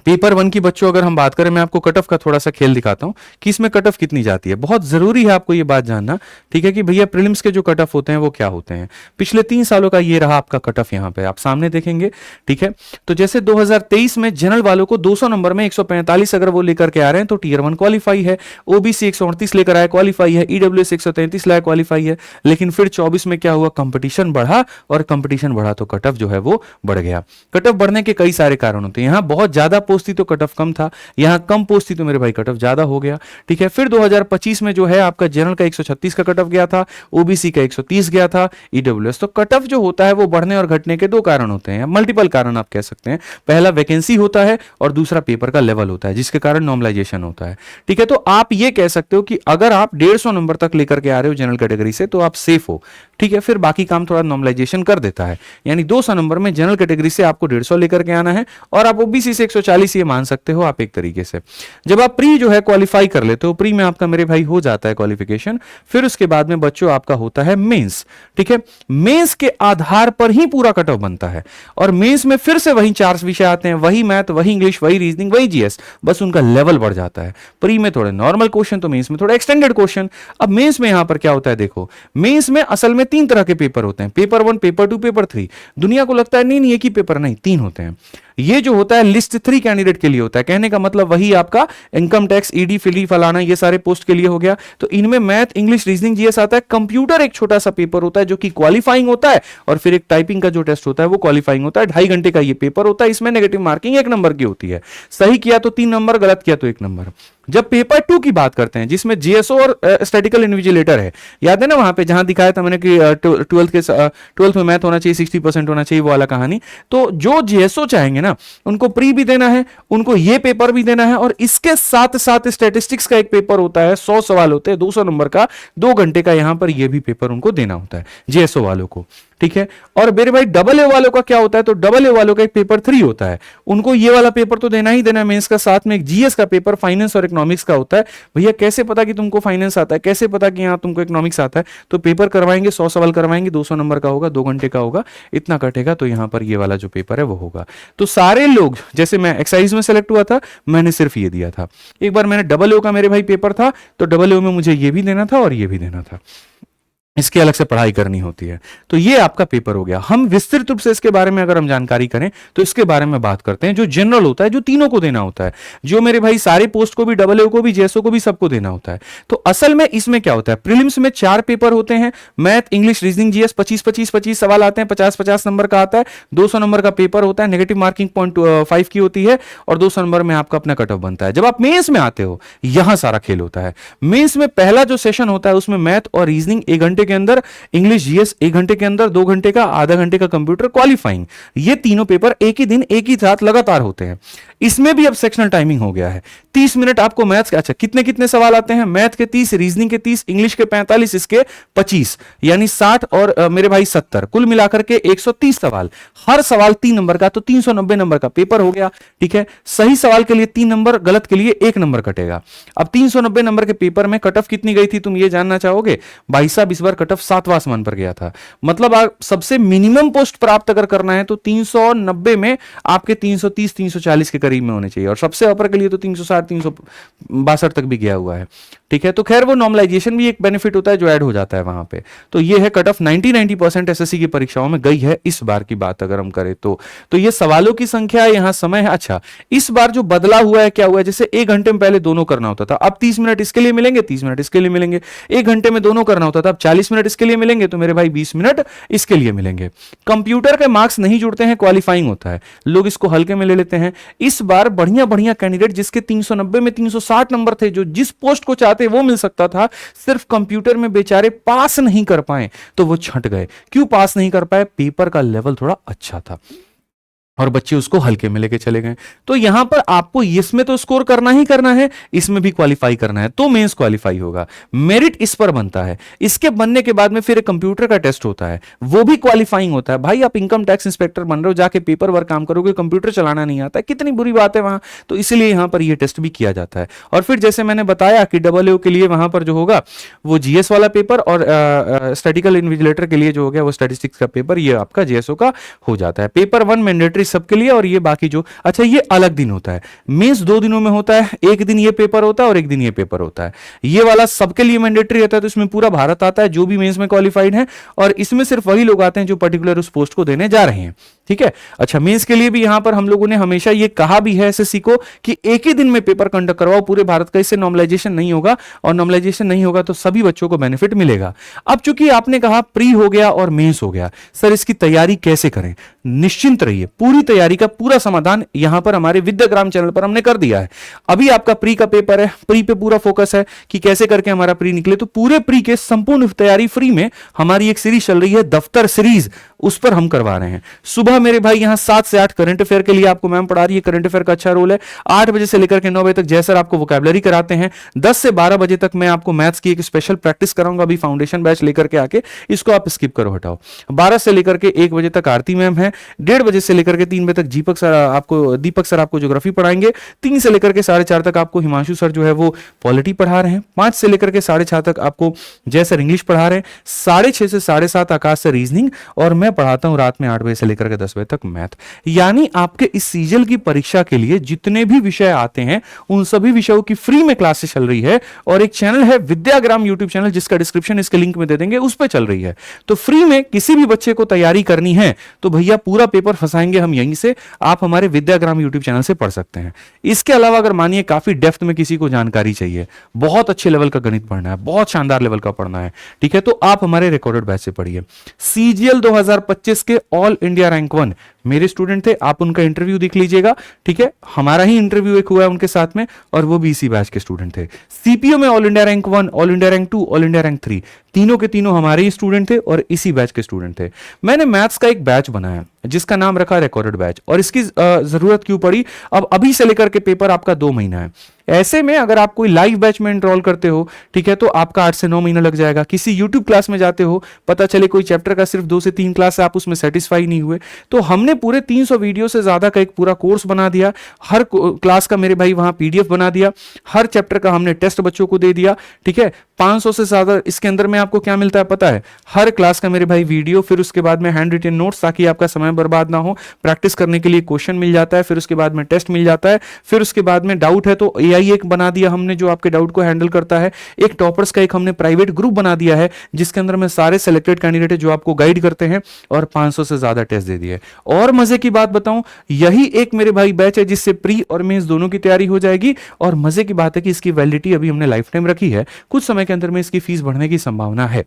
पेपर वन की बच्चों अगर हम बात करें, मैं आपको कट ऑफ का थोड़ा सा खेल दिखाता हूं कि इसमें कट ऑफ कितनी जाती है। बहुत जरूरी है आपको ये बात जानना, ठीक है, कि भैया प्रीलिम्स के जो कट ऑफ होते हैं वो क्या होते हैं। पिछले 3 सालों का ये रहा आपका कट ऑफ, यहां पे आप सामने देखेंगे, ठीक है। तो जैसे 2023 में जनरल वालों को 200 नंबर में 145 अगर वो लेकर के आ रहे हैं तो टीयर 1 क्वालिफाई है। ओबीसी 138 लेकर आया, क्वालिफाई है। ईडब्ल्यूएस 133 लाया, क्वालिफाई है। लेकिन फिर 24 में क्या हुआ, कंपटीशन बढ़ा, और कंपटीशन बढ़ा तो कट ऑफ जो है वो बढ़ गया। कट ऑफ बढ़ने के कई सारे कारण होते हैं। यहां बहुत ज्यादा पोस्ट थी तो कट ऑफ कम था, यहां कम पोस्ट थी तो मेरे भाई कट ऑफ ज्यादा हो गया, ठीक है। फिर 2025 में जो है आपका जनरल का 136 का कट ऑफ गया था, ओबीसी का 130 गया था, ईडब्ल्यूएस। तो कट ऑफ जो होता है वो बढ़ने और घटने के 2 कारण होते हैं, मल्टीपल कारण आप कह सकते हैं। पहला वैकेंसी होता है और दूसरा पेपर का लेवल होता है, जिसके कारण नॉर्मलाइजेशन होता है, ठीक है। तो आप ये कह सकते हो कि अगर आप 150 नंबर तक लेकर के आ रहे हो जनरल कैटेगरी से तो आप सेफ हो, ठीक है। फिर बाकी काम थोड़ा नॉर्मलाइजेशन कर देता है, यानी 200 नंबर में जनरल कैटेगरी से आपको 150 लेकर के आना है, और आप ओबीसी से 140 ये मान सकते हो आप एक तरीके से। जब आप प्री जो है क्वालिफाई कर लेते हो, प्री में आपका मेरे भाई हो जाता है क्वालिफिकेशन, फिर उसके बाद में बच्चों आपका होता है मेंस, ठीक है। मेंस के आधार पर ही पूरा कट ऑफ बनता है, और मेंस में फिर से वही 4 विषय आते हैं, वही मैथ, वही इंग्लिश, वही रीजनिंग, वही जीएस, बस उनका लेवल बढ़ जाता है। प्री में थोड़े नॉर्मल क्वेश्चन तो मेंस में थोड़ा एक्सटेंडेड क्वेश्चन। अब मेंस में यहां पर क्या होता है, देखो मेंस में असल में 3 तरह के पेपर होते हैं, पेपर 1, पेपर 2, पेपर 3। दुनिया को लगता है नहीं एक ही पेपर, नहीं 3 होते हैं। ये जो होता है लिस्ट 3 कैंडिडेट के लिए होता है, कहने का मतलब वही आपका इनकम टैक्स, ईडी, फिली, फलाना, ये सारे पोस्ट के लिए हो गया। तो इनमें मैथ, इंग्लिश, रीजनिंग, जीएस आता है। कंप्यूटर एक छोटा सा पेपर होता है जो कि क्वालिफाइंग होता है, और फिर एक टाइपिंग का जो टेस्ट होता है वो क्वालिफाइंग होता है। 2.5 घंटे का ये पेपर होता है। इसमें नेगेटिव मार्किंग 1 नंबर की होती है, सही किया तो 3 नंबर, गलत किया तो 1 नंबर। जब पेपर 2 की बात करते हैं, जिसमें जीएसओ और स्टैटिकल इन्विजिलेटर है, याद है ना वहां पे जहां दिखाया था मैंने कि 12th में मैथ होना चाहिए, 60% होना चाहिए, वो वाला कहानी। तो जो जीएसओ चाहेंगे ना, उनको प्री भी देना है, उनको ये पेपर भी देना है, और इसके साथ साथ स्टैटिस्टिक्स का एक पेपर होता है, 100 सवाल होते हैं, 200 नंबर का, 2 घंटे का। यहां पर ये भी पेपर उनको देना होता है जीएसओ वालों को, ठीक है। और मेरे भाई डबल ए वालों का क्या होता है, तो डबल ए वालों का एक पेपर 3 होता है, उनको ये वाला पेपर तो देना ही देना है मेंस का, साथ में एक जीएस का पेपर फाइनेंस और इकोनॉमिक्स का होता है। भैया कैसे पता कि तुमको फाइनेंस आता है, कैसे पता कि यहां तुमको इकोनॉमिक्स आता है, तो पेपर करवाएंगे, 100 सवाल करवाएंगे, 200 नंबर का होगा, 2 घंटे का होगा, इतना कटेगा, तो यहां पर ये वाला जो पेपर है वो होगा। तो सारे लोग, जैसे मैं एक्साइज में सेलेक्ट हुआ था, मैंने सिर्फ ये दिया था। एक बार मैंने डबल ए का मेरे भाई पेपर था, तो डबल ए में मुझे ये भी देना था और ये भी देना था, इसकी अलग से पढ़ाई करनी होती है। तो ये आपका पेपर हो गया। हम विस्तृत रूप से इसके बारे में अगर हम जानकारी करें तो इसके बारे में बात करते हैं। जो जनरल होता है, जो तीनों को देना होता है, जो मेरे भाई सारे पोस्ट को भी, डबल ए को भी, जेएसओ को भी, सबको देना होता है। तो असल में इसमें क्या होता है, प्रीलिम्स में 4 पेपर होते हैं, मैथ, इंग्लिश, रीजनिंग, जीएस, 25 सवाल आते हैं, 50 नंबर का आता है, 200 नंबर का पेपर होता है, नेगेटिव मार्किंग 0.5 की होती है, और 200 नंबर में आपका अपना कट ऑफ बनता है। जब आप मेंस में आते हो, यहां सारा खेल होता है। मेंस में पहला जो सेशन होता है उसमें मैथ और रीजनिंग 1 घंटे के अंदर, इंग्लिश, जीएस 1 घंटे के अंदर, 2 घंटे का, आधा घंटे का कंप्यूटर, क्वालिफाइंग, ये तीनों पेपर एक ही दिन एक ही साथ लगातार होते हैं। इसमें भी अब सेक्शनल टाइमिंग हो गया है, 30 मिनट आपको मैथ्स के, अच्छा कितने कितने सवाल आते हैं, मैथ के 30, रीजनिंग के 30, इंग्लिश के 45, इसके 25, यानी 60 और मेरे भाई 70, कुल मिलाकर के 130 सवाल। हर सवाल 3 नंबर का, तो 390 नंबर का पेपर हो गया, ठीक है। सही सवाल के लिए 3 नंबर, गलत के लिए 1 नंबर कटेगा। अब 390 नंबर के पेपर में कट ऑफ कितनी गई थी, तुम ये जानना चाहोगे? भाई साहब इस बार कट ऑफ 7वां आसमान पर गया था। मतलब आप सबसे मिनिमम पोस्ट प्राप्त अगर करना है तो 390 में आपके 330 340 के करीब में होने चाहिए, और सबसे अपर के लिए तो 360 362 तक भी गया हुआ है, ठीक है। तो खैर वो नॉर्मलाइजेशन भी एक बेनिफिट होता है जो ऐड हो जाता है वहां पे। तो ये है कट ऑफ 90% एसएससी की परीक्षाओं में गई है इस बार की बात अगर हम करें तो ये सवालों की संख्या, यहां समय है। अच्छा इस बार जो बदला हुआ है, क्या हुआ है, जैसे 1 घंटे में पहले दोनों करना होता था, अब 30 मिनट इसके लिए मिलेंगे, 30 मिनट इसके लिए मिलेंगे। 1 घंटे में दोनों करना होता था, अब 40 मिनट इसके लिए मिलेंगे, तो मेरे भाई 20 मिनट इसके लिए मिलेंगे। कंप्यूटर के मार्क्स नहीं जुड़ते हैं, क्वालिफाइंग होता है, लोग इसको हल्के में ले लेते हैं। इस बार बढ़िया बढ़िया कैंडिडेट जिसके 390 में 360 नंबर थे, जो जिस पोस्ट को चाहते वो मिल सकता था, सिर्फ कंप्यूटर में बेचारे पास नहीं कर पाए, तो वो छंट गए। क्यों पास नहीं कर पाए? पेपर का लेवल थोड़ा अच्छा था और बच्चे उसको हल्के में लेके चले गए। तो यहां पर आपको इसमें तो स्कोर करना ही करना है, इसमें भी क्वालिफाई करना है, तो मेंस क्वालिफाई होगा। मेरिट इस पर बनता है। इसके बनने के बाद में फिर एक कंप्यूटर का टेस्ट होता है, वो भी क्वालिफाइंग होता है। भाई आप इनकम टैक्स इंस्पेक्टर बन रहे हो, जाके पेपर वर्क काम करोगे, कंप्यूटर चलाना नहीं आता है, कितनी बुरी बात है वहां। तो इसलिए यहां पर यह टेस्ट भी किया जाता है। और फिर जैसे मैंने बताया कि डबल के लिए वहां पर जो होगा वो जीएस वाला पेपर, और स्टैटिकल इन्विजिलेटर के लिए जो हो गया वो स्टैटिस्टिक्स का पेपर, ये आपका जीएसओ का हो जाता है। पेपर 1 मैंडेटरी सप्लीमेंट्री सबके लिए, और ये बाकी जो, अच्छा ये अलग दिन होता है। मेंस 2 दिनों में होता है, एक दिन ये पेपर होता है और एक दिन ये पेपर होता है। ये वाला सबके लिए मैंडेटरी रहता है, तो इसमें पूरा भारत आता है जो भी मेंस में क्वालिफाइड है, और इसमें सिर्फ वही लोग आते हैं जो पर्टिकुलर उस पोस्ट को देने जा रहे हैं, ठीक है। अच्छा, मेंस के लिए भी यहां पर हम लोगों ने हमेशा ये कहा भी है एसएससी को कि एक ही दिन में पेपर कंडक्ट करवाओ पूरे भारत का, इससे नॉर्मलाइजेशन नहीं होगा, और नॉर्मलाइजेशन नहीं होगा तो सभी बच्चों को बेनिफिट मिलेगा। अब चूंकि आपने कहा प्री हो गया और मेंस हो गया, सर इसकी तैयारी कैसे करें? निश्चिंत रहिए, पूरी तैयारी का पूरा समाधान यहां पर हमारे विद्याग्राम चैनल पर हमने कर दिया है। अभी आपका प्री का पेपर है, प्री पे पूरा फोकस है कि कैसे करके हमारा प्री निकले, तो पूरे प्री के संपूर्ण तैयारी फ्री में हमारी एक सीरीज चल रही है दफ्तर सीरीज, उस पर हम करवा रहे हैं। सुबह मेरे भाई यहां 7 से 8 करंट अफेयर के लिए आपको मैम पढ़ा रही है, करंट अफेयर का अच्छा रोल है। 8 बजे से लेकर के 9 बजे तक जय सर आपको वोकैबुलरी कराते हैं। 10 से 12 बजे तक मैं आपको मैथ्स की एक स्पेशल प्रैक्टिस कराऊंगा, अभी फाउंडेशन बैच लेकर के आके, इसको आप स्किप करो, हटाओ। 12 से लेकर के 1 बजे तक आरती मैम है। 1:30 बजे से लेकर के 3 बजे तक दीपक सर आपको ज्योग्राफी पढ़ाएंगे। 3 से लेकर के 4:30 तक आपको हिमांशु सर जो है वो पॉलिटी पढ़ा रहे हैं। 5 से लेकर के 6:30 तक आपको जय सर इंग्लिश पढ़ा रहे हैं। 6:30 से 7:30 आकाश से रीजनिंग, और मैं पढ़ाता हूं रात में 8 बजे से लेकर के 10 बजे तक मैथ। यानी आपके इस सीजल की परीक्षा के लिए जितने भी विषय आते हैं उन सभी विषयों की फ्री में क्लासेस चल रही है, और एक चैनल है विद्याग्राम यूट्यूब चैनल, जिसका डिस्क्रिप्शन इसके लिंक में दे देंगे, उस पर चल रही है। तो फ्री में किसी भी बच्चे को तैयारी करनी है तो भैया पूरा पेपर फंसाएंगे हम यहीं से, आप हमारे विद्याग्राम यूट्यूब चैनल से पढ़ सकते हैं। इसके अलावा अगर मानिए काफी डेप्थ में किसी को जानकारी चाहिए, बहुत अच्छे लेवल का गणित पढ़ना है, बहुत शानदार लेवल का पढ़ना है, ठीक है, तो आप हमारे रिकॉर्डेड बैच से पढ़िए। सीजीएल 2025 के ऑल इंडिया रैंक 1 मेरे स्टूडेंट थे, आप उनका इंटरव्यू देख लीजिएगा, ठीक है। हमारा ही इंटरव्यू एक हुआ है उनके साथ में, और वो भी इसी बैच के स्टूडेंट थे। सीपीओ में all India rank 1, all India rank 2, all India rank 3, तीनों के तीनों हमारे ही स्टूडेंट थे और इसी बैच के स्टूडेंट थे। मैंने मैथ्स का एक बैच बनाया जिसका नाम रखा रिकॉर्डेड बैच, और इसकी जरूरत क्यों पड़ी? अब अभी से लेकर के पेपर आपका 2 महीना है, ऐसे में अगर आप कोई लाइव बैच में एनरोल करते हो, ठीक है, तो आपका 8 से 9 महीना लग जाएगा। किसी यूट्यूब क्लास में जाते हो, पता चले कोई चैप्टर का सिर्फ 2 से 3 क्लास है, आप उसमें सेटिस्फाई नहीं हुए, तो हमने पूरे 300 वीडियो से ज्यादा का एक पूरा कोर्स बना दिया। हर क्लास का मेरे भाई वहां पीडीएफ बना दिया, हर चैप्टर का हमने टेस्ट बच्चों को दे दिया, ठीक है। 500 से ज्यादा इसके अंदर में आपको क्या मिलता है पता है? हर क्लास का मेरे भाई वीडियो, फिर उसके बाद में हैंड रिटन नोट्स, ताकि आपका समय बर्बाद ना हो। प्रैक्टिस करने के लिए क्वेश्चन मिल जाता है, फिर उसके बाद में टेस्ट मिल जाता है, फिर उसके बाद में डाउट है तो एआई एक बना दिया हमने जो आपके डाउट को हैंडल करता है। एक टॉपर्स का एक हमने प्राइवेट ग्रुप बना दिया है जिसके अंदर में सारे सिलेक्टेड कैंडिडेट है जो आपको गाइड करते हैं, और 500 से ज्यादा टेस्ट दे दिए। और मजे की बात बताऊं, यही एक मेरे भाई बैच है जिससे प्री और मेंस दोनों की तैयारी हो जाएगी। और मजे की बात है कि इसकी वैलिडिटी अभी हमने लाइफ टाइम रखी है, कुछ समय के अंदर में इसकी फीस बढ़ने की संभावना है,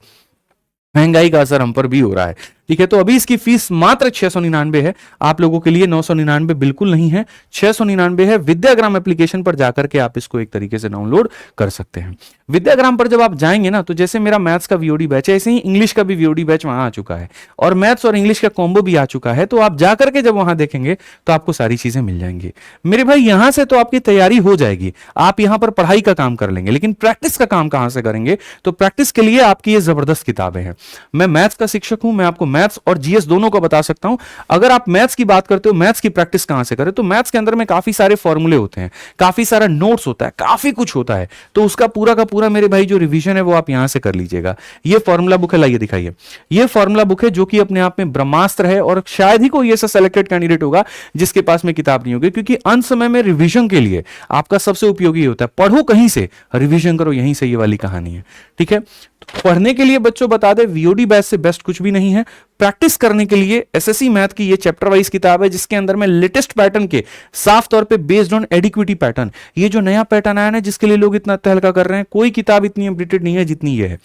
महंगाई का असर हम पर भी हो रहा है, ठीक है। तो अभी इसकी फीस मात्र 699 है, आप लोगों के लिए 999 बिल्कुल नहीं है, 699 है। विद्याग्राम एप्लीकेशन पर जाकर के आप इसको एक तरीके से डाउनलोड कर सकते हैं। विद्याग्राम पर जब आप जाएंगे ना, तो जैसे मेरा मैथ्स का वीओडी बैच है, ऐसे ही इंग्लिश का भी वीओडी बैच वहां आ चुका है, और मैथ्स और इंग्लिश का कॉम्बो भी आ चुका है। तो आप जाकर के जब वहां देखेंगे तो आपको सारी चीजें मिल जाएंगी मेरे भाई। यहां से तो आपकी तैयारी हो जाएगी, आप यहां पर पढ़ाई का काम कर लेंगे, लेकिन प्रैक्टिस का काम कहां से करेंगे? तो प्रैक्टिस के लिए आपकी ये जबरदस्त किताबें हैं। मैं मैथ्स का शिक्षक हूं, मैं आपको मैथ्स और जीएस दोनों को बता सकता हूं। अगर आप मैथ्स की बात करते हो, मैथ्स की प्रैक्टिस कहां से करें? तो मैथ्स के अंदर में काफी सारे फॉर्मूले होते हैं, काफी सारा नोट्स होता है, काफी कुछ होता है, तो उसका पूरा का पूरा मेरे भाई जो रिवीजन है वो आप यहां से कर लीजिएगा। ये फॉर्मूला बुक है, लाइए दिखाइए। ये फॉर्मूला बुक है जो कि अपने आप में ब्रह्मास्त्र है, और शायद ही कोई ऐसा सेलेक्टेड कैंडिडेट होगा जिसके पास में किताब नहीं होगी, क्योंकि अंत समय में रिवीजन के लिए आपका सबसे उपयोगी होता है। पढ़ो कहीं से, रिवीजन करो यहीं से, ये वाली कहानी है, ठीक है। पढ़ने के लिए बच्चों बता दे, वीओडी बैच से बेस्ट कुछ भी नहीं है। प्रैक्टिस करने के लिए एसएससी मैथ की ये चैप्टर वाइज किताब है, जिसके अंदर में लेटेस्ट पैटर्न के साफ तौर पे बेस्ड ऑन एडिक्विटी पैटर्न, ये जो नया पैटर्न आया ना जिसके लिए लोग इतना तहलका कर रहे हैं, कोई किताब इतनी अपडेटेड नहीं है जितनी ये है।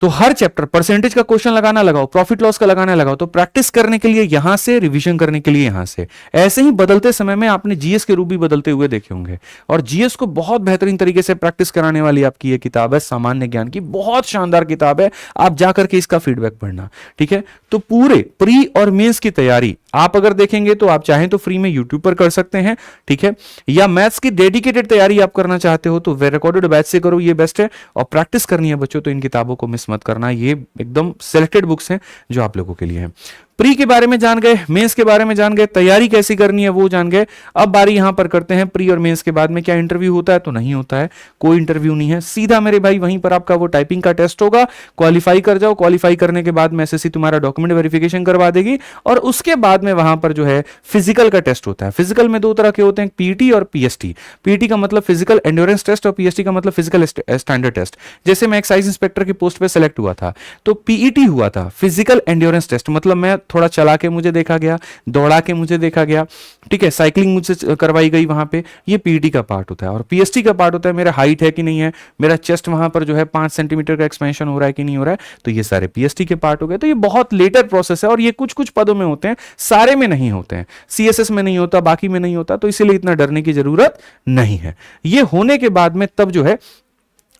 तो हर चैप्टर परसेंटेज का क्वेश्चन लगाना लगाओ, प्रॉफिट लॉस का लगाना लगाओ। तो प्रैक्टिस करने के लिए यहां से, रिवीजन करने के लिए यहां से। ऐसे ही बदलते समय में आपने जीएस के रूप भी बदलते हुए देखे होंगे, और जीएस को बहुत बेहतरीन तरीके से प्रैक्टिस कराने वाली आपकी ये किताब है, सामान्य ज्ञान की बहुत शानदार किताब है। आप जाकर के इसका फीडबैक पढ़ना, ठीक है। तो पूरे प्री और मेंस की तैयारी आप अगर देखेंगे तो आप चाहें तो फ्री में यूट्यूब पर कर सकते हैं, ठीक है, या मैथ्स की डेडिकेटेड तैयारी आप करना चाहते हो तो वे रिकॉर्डेड बैच से करो, ये बेस्ट है। और प्रैक्टिस करनी है बच्चों तो इन किताबों को मिस मत करना, ये एकदम सिलेक्टेड बुक्स हैं जो आप लोगों के लिए हैं। प्री के बारे में जान गए, मेंस के बारे में जान गए, तैयारी कैसी करनी है वो जान गए। अब बारी यहां पर करते हैं प्री और मेंस के बाद में क्या इंटरव्यू होता है, तो नहीं होता है, कोई इंटरव्यू नहीं है, सीधा मेरे भाई वहीं पर आपका वो टाइपिंग का टेस्ट होगा, क्वालिफाई कर जाओ, क्वालिफाई करने के बाद में एसएससी तुम्हारा डॉक्यूमेंट वेरिफिकेशन करवा देगी और उसके बाद में वहां पर जो है फिजिकल का टेस्ट होता है। फिजिकल में दो तरह के होते हैं, पीटी और पीएसटी। पीटी का मतलब फिजिकल एंड्योरेंस टेस्ट और पीएसटी का मतलब फिजिकल स्टैंडर्ड टेस्ट। जैसे मैं एक्साइज इंस्पेक्टर की पोस्ट पे सेलेक्ट हुआ था तो पीईटी हुआ था, फिजिकल एंड्योरेंस टेस्ट, मतलब मैं थोड़ा चला के मुझे देखा गया, दौड़ा के मुझे देखा गया, ठीक है, साइकिलिंग मुझसे करवाई गई वहां पे, ये पीईटी का पार्ट होता है। और पीएसटी का पार्ट होता है मेरा हाइट है कि नहीं है, मेरा चेस्ट वहां पर जो है 5 सेंटीमीटर का एक्सपेंशन हो रहा है कि नहीं हो रहा है, तो ये सारे पीएसटी के पार्ट हो गए। तो ये बहुत लेटर प्रोसेस है और ये कुछ कुछ पदों में होते हैं, सारे में नहीं होते हैं, सीएसएस में नहीं होता, बाकी में नहीं होता, तो इसीलिए इतना डरने की जरूरत नहीं है। ये होने के बाद में तब जो है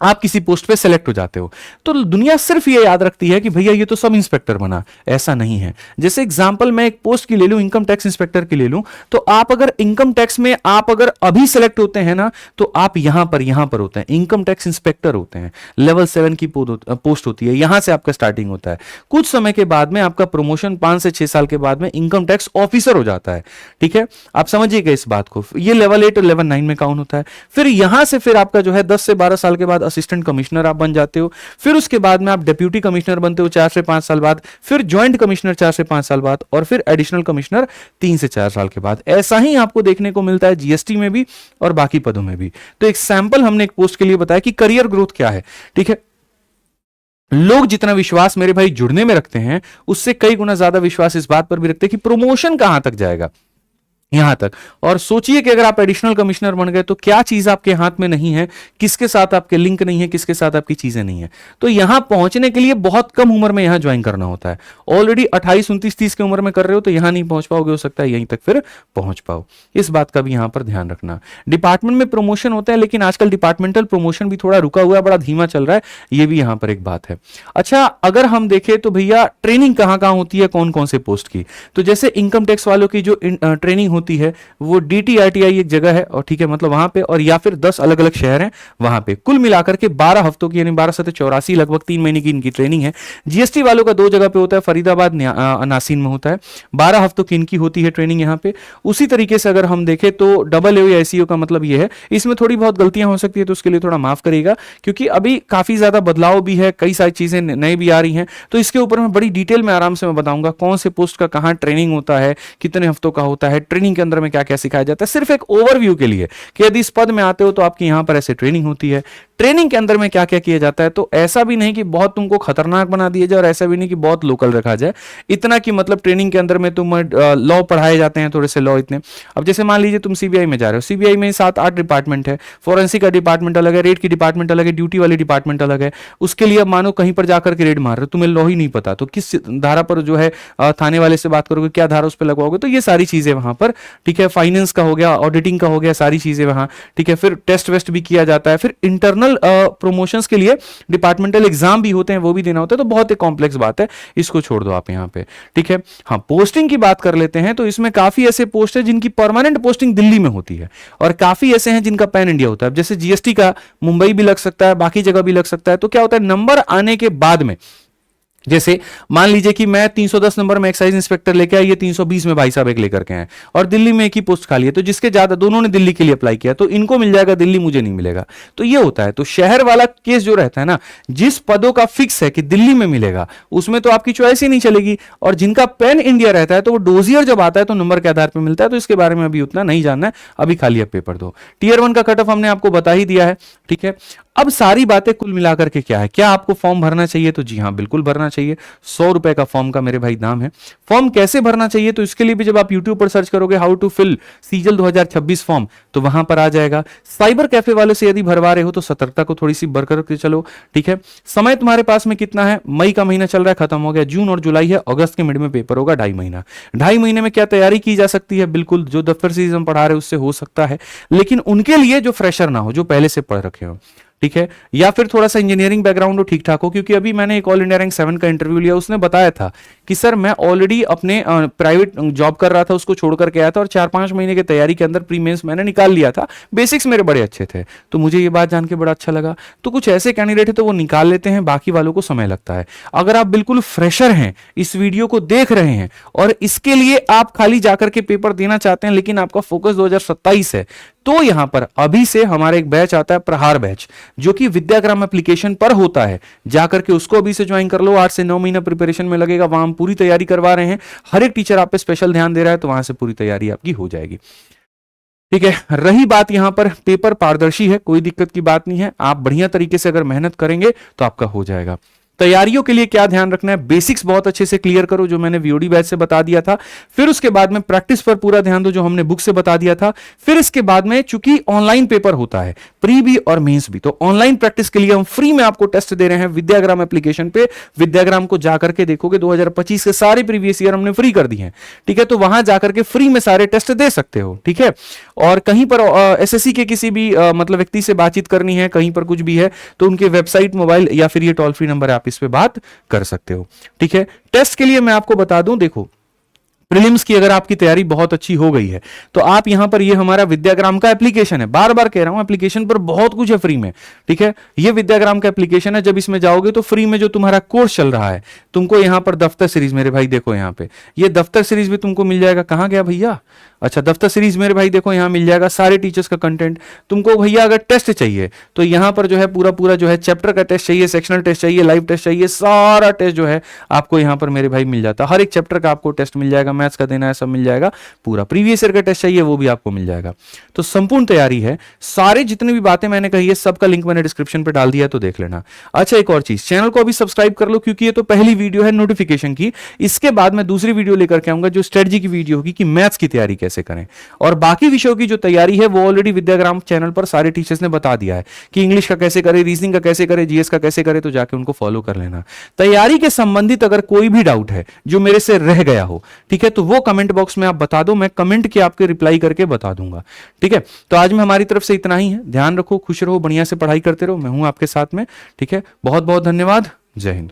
आप किसी पोस्ट पे सेलेक्ट हो जाते हो। तो दुनिया सिर्फ ये याद रखती है कि भैया ये तो सब इंस्पेक्टर बना, ऐसा नहीं है। जैसे एग्जांपल मैं एक पोस्ट की ले लूं, इनकम टैक्स इंस्पेक्टर की ले लूं, तो आप अगर इनकम टैक्स में आप अगर अभी सेलेक्ट होते हैं ना, तो आप यहां पर होते हैं, इनकम टैक्स इंस्पेक्टर होते हैं, लेवल 7 की पोस्ट होती है, यहां से आपका स्टार्टिंग होता है। कुछ समय के बाद में आपका प्रमोशन 5 से 6 साल के बाद में इनकम टैक्स ऑफिसर हो जाता है, ठीक है, आप समझिएगा इस बात को। ये लेवल 8 और लेवल 9 में काउंट होता है। फिर यहां से फिर आपका जो है 10 से 12 साल के बाद असिस्टेंट कमिश्नर आप बन जाते हो। फिर उसके बाद में आप डिप्यूटी कमिश्नर बनते हो 4 से 5 साल बाद, फिर ज्वाइंट कमिश्नर 4 से 5 साल बाद, और फिर एडिशनल कमिश्नर 3 से 4 साल के बाद। ऐसा ही आपको देखने को मिलता है जीएसटी में भी और बाकी पदों में भी। तो एक सैंपल हमने एक पोस्ट के लिए बताया कि करियर ग्रोथ क्या है, ठीक है। लोग जितना विश्वास मेरे भाई जुड़ने में रखते हैं, उससे कई गुना ज्यादा विश्वास इस बात पर भी रखते हैं कि प्रमोशन कहां तक जाएगा, यहां तक। और सोचिए कि अगर आप एडिशनल कमिश्नर बन गए तो क्या चीज आपके हाथ में नहीं है, किसके साथ आपके लिंक नहीं है, किसके साथ आपकी चीजें नहीं है। तो यहां पहुंचने के लिए बहुत कम उम्र में यहां ज्वाइन करना होता है। ऑलरेडी 28, 29, 30 की उम्र में कर रहे हो तो यहां नहीं पहुंच पाओगे, हो सकता है यहीं तक फिर पहुंच पाओ। इस बात का भी यहां पर ध्यान रखना। डिपार्टमेंट में प्रमोशन होता है, लेकिन आजकल डिपार्टमेंटल प्रमोशन भी थोड़ा रुका हुआ है, बड़ा धीमा चल रहा है, ये भी यहां पर एक बात है। अच्छा, अगर हम देखें तो भैया ट्रेनिंग कहां कहां होती है, कौन कौन से पोस्ट की, तो जैसे इनकम टैक्स वालों की जो ट्रेनिंग होती है वो डीटीआरटीआई एक जगह है, और ठीक है, मतलब वहां पे, और या फिर 10 अलग अलग शहर हैं वहां पे, कुल मिलाकर के 12 हफ्तों की, यानी 12 से 84, लगभग 3 महीने की इनकी ट्रेनिंग है। जीएसटी वालों का 2 जगह पे होता है, फरीदाबाद, नासिन में होता है। 12 हफ्तों की इनकी होती है ट्रेनिंग यहाँ पे। उसी तरीके से अगर हम देखें तो डबल ए या एसईओ का मतलब ये है, इसमें थोड़ी बहुत गलतियां हो सकती है, तो उसके लिए थोड़ा माफ करिएगा, क्योंकि अभी काफी ज्यादा बदलाव भी है, कई सारी चीजें नई भी आ रही हैं, तो इसके ऊपर मैं बड़ी डिटेल में आराम से मैं बताऊंगा कौन से पोस्ट का कहां ट्रेनिंग होता है, कितने हफ्तों का होता है, ट्रेनिंग के अंदर में क्या क्या सिखाया जाता है, सिर्फ एक ओवरव्यू के लिए कि यदि इस पद में आते हो तो आपकी यहां पर ऐसे ट्रेनिंग होती है, ट्रेनिंग के अंदर में क्या क्या किया जाता है। तो ऐसा भी नहीं कि बहुत तुमको खतरनाक बना दिया जाए और ऐसा भी नहीं कि बहुत लोकल रखा जाए, इतना कि मतलब ट्रेनिंग के अंदर में तुम लॉ पढ़ाए जाते हैं, थोड़े से लॉ इतने। अब जैसे मान लीजिए तुम सीबीआई में जा रहे हो, सीबीआई में 7-8 डिपार्टमेंट है, फोरेंसिक का डिपार्टमेंट अलग है, रेड की डिपार्टमेंट अलग है, ड्यूटी वाली डिपार्टमेंट अलग है। उसके लिए अब मानो कहीं पर जाकर के रेड मार रहे हो, तुम्हें लॉ ही नहीं पता, तो किस धारा पर जो है थाने वाले से बात करोगे, क्या धारा उस पर लगवाओगे, तो ये सारी चीजें वहां पर, ठीक है। फाइनेंस का हो गया, ऑडिटिंग का हो गया, सारी चीजें वहां, ठीक है। फिर टेस्ट वेस्ट भी किया जाता है, फिर इंटरनल प्रमोशंस के लिए डिपार्टमेंटल एग्जाम भी होते हैं, वो भी देना होता है। तो बहुत ही कॉम्प्लेक्स बात है, इसको छोड़ दो आप यहां पे, ठीक है। हाँ, पोस्टिंग की बात कर लेते हैं, तो इसमें काफी ऐसे पोस्ट है जिनकी परमानेंट पोस्टिंग दिल्ली में होती है, और काफी ऐसे हैं जिनका पैन इंडिया होता है। जैसे जीएसटी का मुंबई भी लग सकता है, बाकी जगह भी लग सकता है। तो क्या होता है, नंबर आने के बाद में, जैसे मान लीजिए कि मैं 310 नंबर में एक्साइज इंस्पेक्टर लेके आया, ये 320 में भाई साहब एक लेकर के आए, और दिल्ली में एक ही पोस्ट खाली है, तो जिसके ज्यादा, दोनों ने दिल्ली के लिए अप्लाई किया, तो इनको मिल जाएगा दिल्ली, मुझे नहीं मिलेगा। तो ये होता है। तो शहर वाला केस जो रहता है ना, जिस पदों का फिक्स है कि दिल्ली में मिलेगा, उसमें तो आपकी चॉइस ही नहीं चलेगी। और जिनका पैन इंडिया रहता है, तो वो डोजियर जब आता है तो नंबर के आधार पर मिलता है। तो इसके बारे में अभी उतना नहीं जानना है, अभी खाली अब पेपर दो। टीयर 1 का कट ऑफ हमने आपको बता ही दिया है, ठीक है। अब सारी बातें कुल मिलाकर के क्या है, क्या आपको फॉर्म भरना चाहिए, तो जी हाँ, बिल्कुल भरना चाहिए। 100 रुपए का फॉर्म का मेरे भाई दाम है। फॉर्म कैसे भरना चाहिए, तो इसके लिए भी जब आप यूट्यूब पर सर्च करोगे how to fill CGL 2026 form, तो वहां पर आ जाएगा। साइबर कैफे वाले से यदि भरवा रहे हो तो सतर्कता को थोड़ी सी बरकरार के चलो, ठीक है। समय तुम्हारे पास में कितना है, मई का महीना चल रहा है, खत्म हो गया, जून और जुलाई है, अगस्त के मिड में पेपर होगा, 2.5 महीना। 2.5 महीने में क्या तैयारी की जा सकती है, बिल्कुल जो दफ्तर से हम पढ़ा रहे उससे हो सकता है, लेकिन उनके लिए जो फ्रेशर ना हो, जो पहले से पढ़ रखे हो, ठीक है, या फिर थोड़ा सा इंजीनियरिंग बैकग्राउंड हो, ठीक ठाक हो। क्योंकि अभी मैंने एक ऑल इंडिया रैंक 7 का इंटरव्यू लिया, उसने बताया था कि सर मैं ऑलरेडी अपने प्राइवेट जॉब कर रहा था, उसको छोड़ करके आया था और 4-5 महीने की तैयारी के अंदर प्री मेंस मैंने निकाल लिया था, बेसिक्स मेरे बड़े अच्छे थे। तो मुझे ये बात जान के बड़ा अच्छा लगा। तो कुछ ऐसे कैंडिडेट है तो वो निकाल लेते हैं, बाकी वालों को समय लगता है। अगर आप बिल्कुल फ्रेशर हैं, इस वीडियो को देख रहे हैं और इसके लिए आप खाली जाकर के पेपर देना चाहते हैं लेकिन आपका फोकस 2027 है, तो यहां पर अभी से हमारा एक बैच आता है, प्रहार बैच, जो कि विद्याग्राम एप्लीकेशन पर होता है। जाकर के उसको अभी से ज्वाइन कर लो। 8 से 9 महीना प्रिपरेशन में लगेगा, वहां हम पूरी तैयारी करवा रहे हैं। हर एक टीचर आप पे स्पेशल ध्यान दे रहा है, तो वहां से पूरी तैयारी आपकी हो जाएगी। ठीक है, रही बात यहां पर, पेपर पारदर्शी है, कोई दिक्कत की बात नहीं है। आप बढ़िया तरीके से अगर मेहनत करेंगे तो आपका हो जाएगा। तैयारियों के लिए क्या ध्यान रखना है, बेसिक्स बहुत अच्छे से क्लियर करो, जो मैंने वीओडी बैच से बता दिया था। फिर उसके बाद में प्रैक्टिस पर पूरा ध्यान दो, जो हमने बुक से बता दिया था। फिर इसके बाद में चूंकि ऑनलाइन पेपर होता है, प्री भी और मेंस भी, तो ऑनलाइन प्रैक्टिस के लिए हम फ्री में आपको टेस्ट दे रहे हैं विद्याग्राम एप्लीकेशन पे। विद्याग्राम को जाकर के देखोगे, 2025 के सारे प्रीवियस ईयर हमने फ्री कर दिए हैं। ठीक है, तो वहां जाकर के फ्री में सारे टेस्ट दे सकते हो। ठीक है, और कहीं पर एसएससी के किसी भी मतलब व्यक्ति से बातचीत करनी है, कहीं पर कुछ भी है, तो उनके वेबसाइट, मोबाइल या फिर ये टोल फ्री नंबर है, आप इस पे बात कर सकते हो। ठीक है, टेस्ट के लिए मैं आपको बता दूं, देखो प्रीलिम्स की अगर आपकी तैयारी बहुत अच्छी हो गई है तो आप यहां पर, ये हमारा विद्याग्राम का एप्लीकेशन है, बार बार कह रहा हूं, एप्लीकेशन पर बहुत कुछ है फ्री में। ठीक है, ये विद्याग्राम का एप्लीकेशन है। जब इसमें जाओगे तो फ्री में जो तुम्हारा कोर्स चल रहा है, तुमको यहां पर दफ्तर सीरीज, मेरे भाई देखो यहां पे, ये दफ्तर सीरीज भी तुमको मिल जाएगा। कहां गया भैया, अच्छा दफ्तर सीरीज मेरे भाई देखो यहां मिल जाएगा, सारे टीचर्स का कंटेंट। तुमको भैया अगर टेस्ट चाहिए तो यहां पर जो है पूरा पूरा जो है चैप्टर का टेस्ट चाहिए, सेक्शनल टेस्ट चाहिए, लाइव टेस्ट चाहिए, सारा टेस्ट जो है आपको यहां पर मेरे भाई मिल जाता है। हर एक चैप्टर का आपको टेस्ट मिल जाएगा, मैथ्स का देना है सब मिल जाएगा, पूरा प्रीवियस ईयर का टेस्ट चाहिए वो भी आपको मिल जाएगा। तो संपूर्ण तैयारी है, सारे जितनी भी बातें मैंने कही है सबका लिंक मैंने डिस्क्रिप्शन पे डाल दिया, तो देख लेना। अच्छा एक और चीज, चैनल को अभी सब्सक्राइब कर लो, क्योंकि ये तो पहली वीडियो है नोटिफिकेशन की। इसके बाद मैं दूसरी वीडियो लेकर के आऊंगा जो स्ट्रेटजी की वीडियो होगी कि मैथ्स की तैयारी कैसे करें, और बाकी विषयों की जो तैयारी है वो ऑलरेडी विद्याग्राम चैनल पर सारे टीचर्स ने बता दिया है कि इंग्लिश का कैसे करें, रीजनिंग का कैसे करें, जीएस का कैसे करें, तो जाके उनको फॉलो कर लेना। तैयारी के संबंधित अगर कोई भी डाउट है जो मेरे से रह गया हो, ठीक है, तो वो कमेंट बॉक्स में आप बता दो, मैं कमेंट के आपके रिप्लाई करके बता दूंगा। ठीक है, तो आज में हमारी तरफ से इतना ही है। ध्यान रखो, खुश रहो, बढ़िया से पढ़ाई करते रहो, मैं हूं आपके साथ में। ठीक है, बहुत बहुत धन्यवाद, जय हिंद।